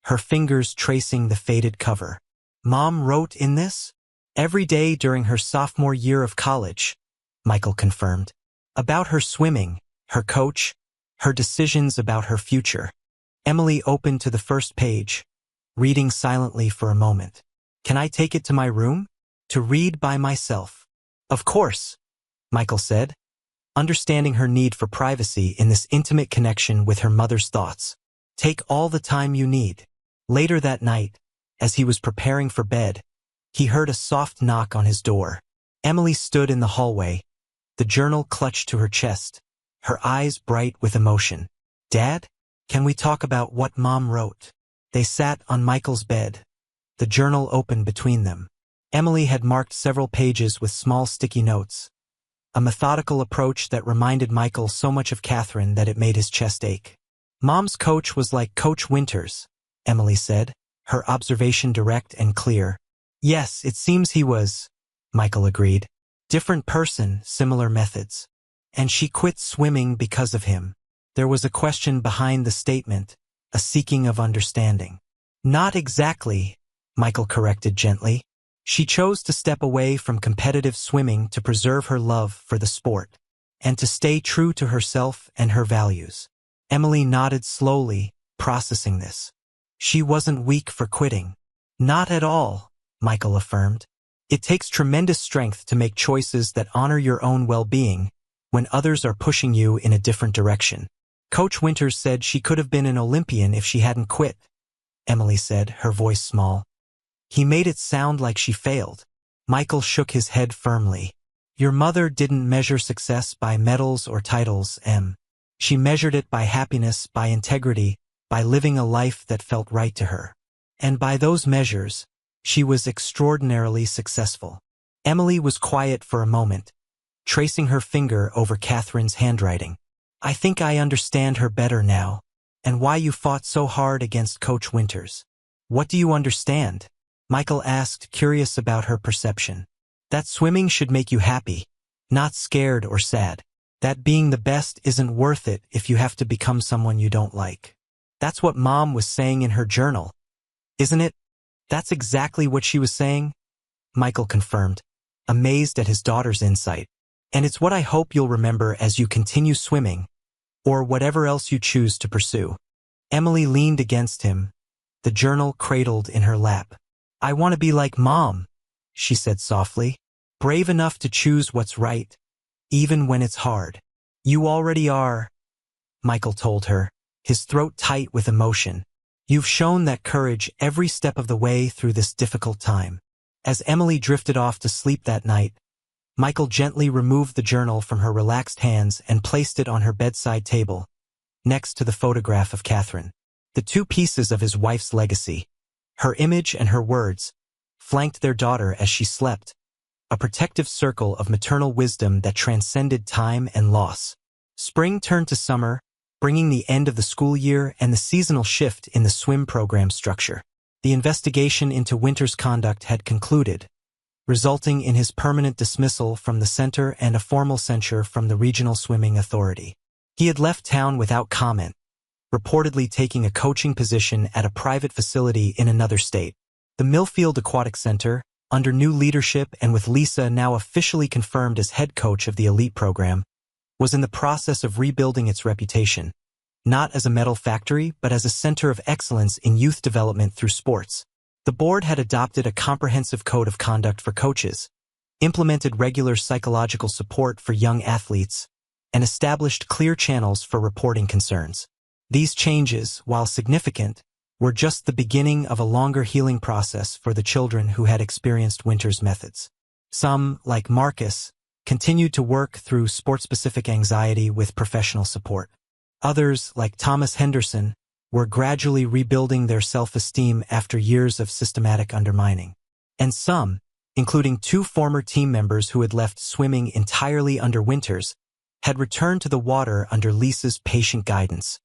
her fingers tracing the faded cover. Mom wrote in this? Every day during her sophomore year of college, Michael confirmed. About her swimming, her coach, her decisions about her future. Emily opened to the first page, reading silently for a moment. Can I take it to my room? To read by myself. Of course, Michael said, understanding her need for privacy in this intimate connection with her mother's thoughts. Take all the time you need. Later that night, as he was preparing for bed, he heard a soft knock on his door. Emily stood in the hallway, the journal clutched to her chest, her eyes bright with emotion. Dad, can we talk about what Mom wrote? They sat on Michael's bed, the journal open between them. Emily had marked several pages with small sticky notes, a methodical approach that reminded Michael so much of Catherine that it made his chest ache. Mom's coach was like Coach Winters, Emily said, her observation direct and clear. Yes, it seems he was, Michael agreed. Different person, similar methods. And she quit swimming because of him. There was a question behind the statement, a seeking of understanding. Not exactly, Michael corrected gently. She chose to step away from competitive swimming to preserve her love for the sport, and to stay true to herself and her values. Emily nodded slowly, processing this. She wasn't weak for quitting. Not at all, Michael affirmed. It takes tremendous strength to make choices that honor your own well-being when others are pushing you in a different direction. Coach Winters said she could have been an Olympian if she hadn't quit, Emily said, her voice small. He made it sound like she failed. Michael shook his head firmly. Your mother didn't measure success by medals or titles, Em. She measured it by happiness, by integrity, by living a life that felt right to her. And by those measures, she was extraordinarily successful. Emily was quiet for a moment, tracing her finger over Catherine's handwriting. I think I understand her better now, and why you fought so hard against Coach Winters. What do you understand? Michael asked, curious about her perception. That swimming should make you happy, not scared or sad. That being the best isn't worth it if you have to become someone you don't like. That's what Mom was saying in her journal, isn't it? That's exactly what she was saying, Michael confirmed, amazed at his daughter's insight. And it's what I hope you'll remember as you continue swimming, or whatever else you choose to pursue. Emily leaned against him, the journal cradled in her lap. I want to be like Mom, she said softly, brave enough to choose what's right, even when it's hard. You already are, Michael told her, his throat tight with emotion. You've shown that courage every step of the way through this difficult time. As Emily drifted off to sleep that night, Michael gently removed the journal from her relaxed hands and placed it on her bedside table, next to the photograph of Catherine. The two pieces of his wife's legacy, her image and her words, flanked their daughter as she slept, a protective circle of maternal wisdom that transcended time and loss. Spring turned to summer, bringing the end of the school year and the seasonal shift in the swim program structure. The investigation into Winter's conduct had concluded, resulting in his permanent dismissal from the center and a formal censure from the Regional Swimming Authority. He had left town without comment, reportedly taking a coaching position at a private facility in another state. The Millfield Aquatic Center, under new leadership and with Lisa now officially confirmed as head coach of the elite program, was in the process of rebuilding its reputation, not as a medal factory but as a center of excellence in youth development through sports. The board had adopted a comprehensive code of conduct for coaches, implemented regular psychological support for young athletes, and established clear channels for reporting concerns. These changes, while significant, were just the beginning of a longer healing process for the children who had experienced Winter's methods. Some, like Marcus, continued to work through sport-specific anxiety with professional support. Others, like Thomas Henderson, were gradually rebuilding their self-esteem after years of systematic undermining. And some, including two former team members who had left swimming entirely under Winters, had returned to the water under Lisa's patient guidance,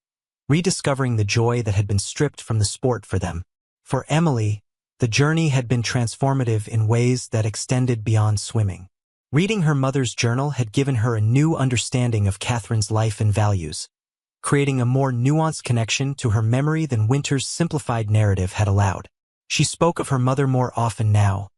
rediscovering the joy that had been stripped from the sport for them. For Emily, the journey had been transformative in ways that extended beyond swimming. Reading her mother's journal had given her a new understanding of Catherine's life and values, creating a more nuanced connection to her memory than Winter's simplified narrative had allowed. She spoke of her mother more often now,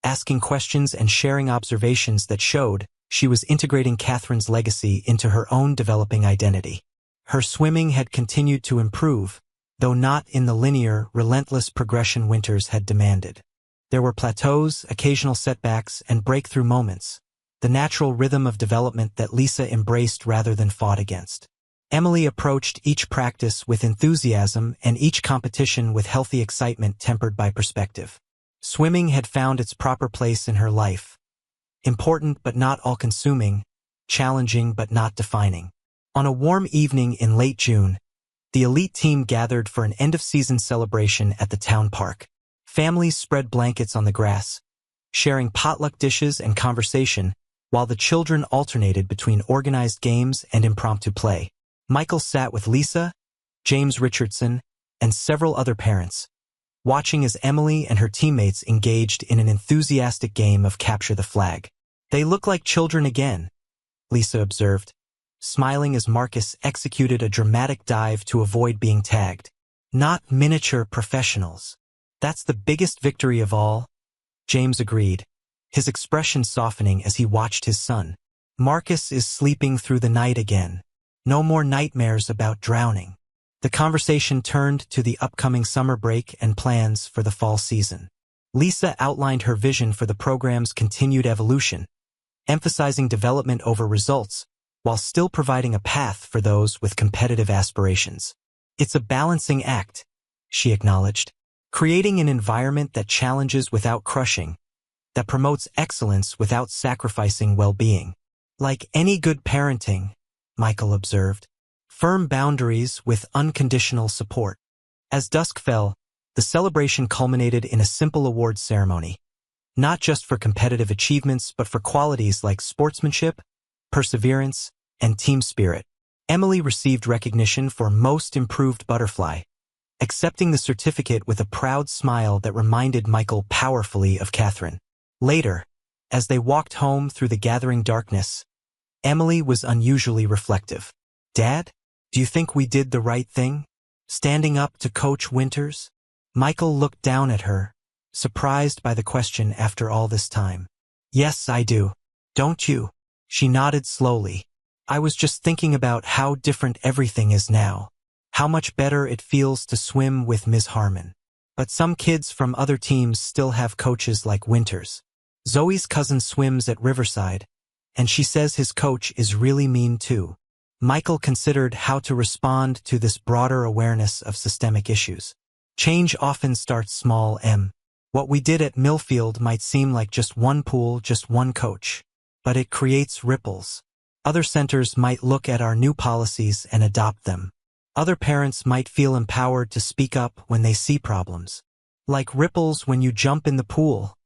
asking questions and sharing observations that showed she was integrating Catherine's legacy into her own developing identity. Her swimming had continued to improve, though not in the linear, relentless progression Winters had demanded. There were plateaus, occasional setbacks, and breakthrough moments, the natural rhythm of development that Lisa embraced rather than fought against. Emily approached each practice with enthusiasm and each competition with healthy excitement tempered by perspective. Swimming had found its proper place in her life, important but not all-consuming, challenging but not defining. On a warm evening in late June, the elite team gathered for an end-of-season celebration at the town park. Families spread blankets on the grass, sharing potluck dishes and conversation, while the children alternated between organized games and impromptu play. Michael sat with Lisa, James Richardson, and several other parents, watching as Emily and her teammates engaged in an enthusiastic game of capture the flag. They look like children again, Lisa observed, smiling as Marcus executed a dramatic dive to avoid being tagged. Not miniature professionals. That's the biggest victory of all, James agreed, his expression softening as he watched his son. Marcus is sleeping through the night again. No more nightmares about drowning. The conversation turned to the upcoming summer break and plans for the fall season. Lisa outlined her vision for the program's continued evolution, emphasizing development over results, while still providing a path for those with competitive aspirations. It's a balancing act, she acknowledged, creating an environment that challenges without crushing, that promotes excellence without sacrificing well-being. Like any good parenting, Michael observed. Firm boundaries with unconditional support. As dusk fell, the celebration culminated in a simple awards ceremony. Not just for competitive achievements, but for qualities like sportsmanship, perseverance, and team spirit. Emily received recognition for Most Improved Butterfly, accepting the certificate with a proud smile that reminded Michael powerfully of Catherine. Later, as they walked home through the gathering darkness, Emily was unusually reflective. "Dad, do you think we did the right thing? Standing up to Coach Winters?" Michael looked down at her, surprised by the question after all this time. "Yes, I do. Don't you?" She nodded slowly. "I was just thinking about how different everything is now. How much better it feels to swim with Ms. Harmon. But some kids from other teams still have coaches like Winters. Zoe's cousin swims at Riverside, and she says his coach is really mean too." Michael considered how to respond to this broader awareness of systemic issues. Change often starts small. What we did at Millfield might seem like just one pool, just one coach, but it creates ripples. Other centers might look at our new policies and adopt them. Other parents might feel empowered to speak up when they see problems. Like ripples when you jump in the pool,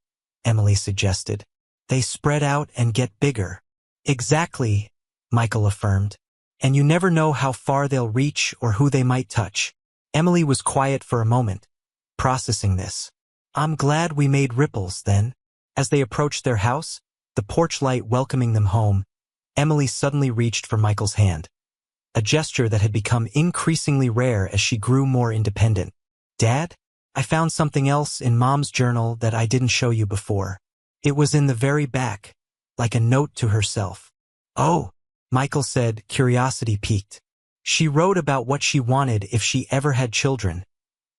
Emily suggested. They spread out and get bigger. Exactly, Michael affirmed. And you never know how far they'll reach or who they might touch. Emily was quiet for a moment, processing this. "I'm glad we made ripples, then." As they approached their house, the porch light welcoming them home, Emily suddenly reached for Michael's hand. A gesture that had become increasingly rare as she grew more independent. "Dad, I found something else in Mom's journal that I didn't show you before. It was in the very back, like a note to herself." "Oh," Michael said, curiosity piqued. "She wrote about what she wanted if she ever had children,"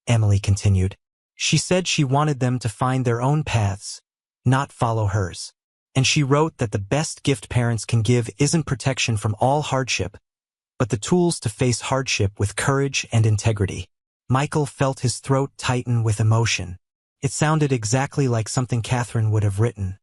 Emily continued. "She said she wanted them to find their own paths, not follow hers. And she wrote that the best gift parents can give isn't protection from all hardship, but the tools to face hardship with courage and integrity." Michael felt his throat tighten with emotion. It sounded exactly like something Catherine would have written.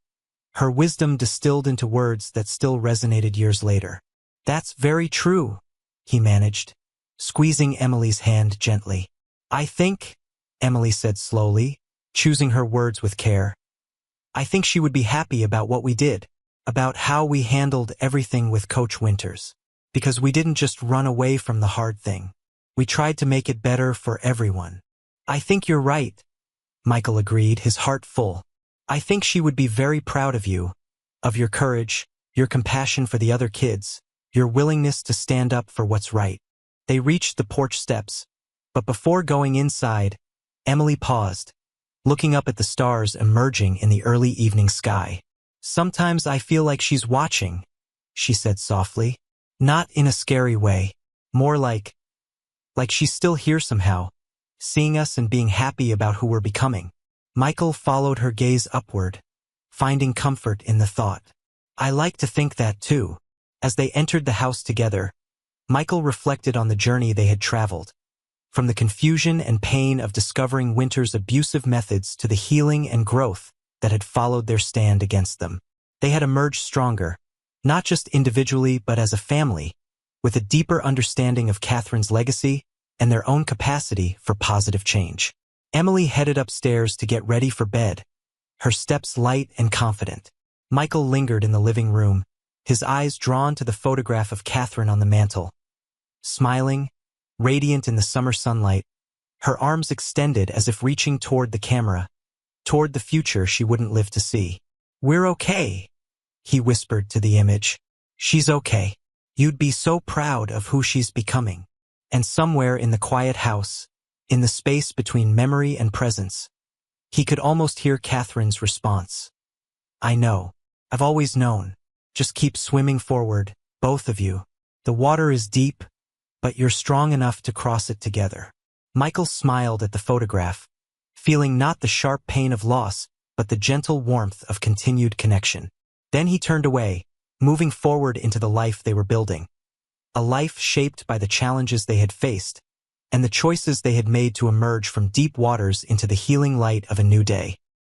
Her wisdom distilled into words that still resonated years later. "That's very true," he managed, squeezing Emily's hand gently. "I think," Emily said slowly, choosing her words with care, "I think she would be happy about what we did, about how we handled everything with Coach Winters. Because we didn't just run away from the hard thing. We tried to make it better for everyone." "I think you're right," Michael agreed, his heart full. "I think she would be very proud of you, of your courage, your compassion for the other kids, your willingness to stand up for what's right." They reached the porch steps, but before going inside, Emily paused, looking up at the stars emerging in the early evening sky. "Sometimes I feel like she's watching," she said softly. "Not in a scary way, more like she's still here somehow, seeing us and being happy about who we're becoming." Michael followed her gaze upward, finding comfort in the thought. "I like to think that too." As they entered the house together, Michael reflected on the journey they had traveled, from the confusion and pain of discovering Winter's abusive methods to the healing and growth that had followed their stand against them. They had emerged stronger, not just individually but as a family, with a deeper understanding of Catherine's legacy and their own capacity for positive change. Emily headed upstairs to get ready for bed, her steps light and confident. Michael lingered in the living room, his eyes drawn to the photograph of Catherine on the mantel. Smiling, radiant in the summer sunlight, her arms extended as if reaching toward the camera, toward the future she wouldn't live to see. "We're okay," he whispered to the image. "She's okay. You'd be so proud of who she's becoming." And somewhere in the quiet house, in the space between memory and presence, he could almost hear Catherine's response. "I know. I've always known. Just keep swimming forward, both of you. The water is deep, but you're strong enough to cross it together." Michael smiled at the photograph, feeling not the sharp pain of loss, but the gentle warmth of continued connection. Then he turned away, moving forward into the life they were building. A life shaped by the challenges they had faced, and the choices they had made to emerge from deep waters into the healing light of a new day.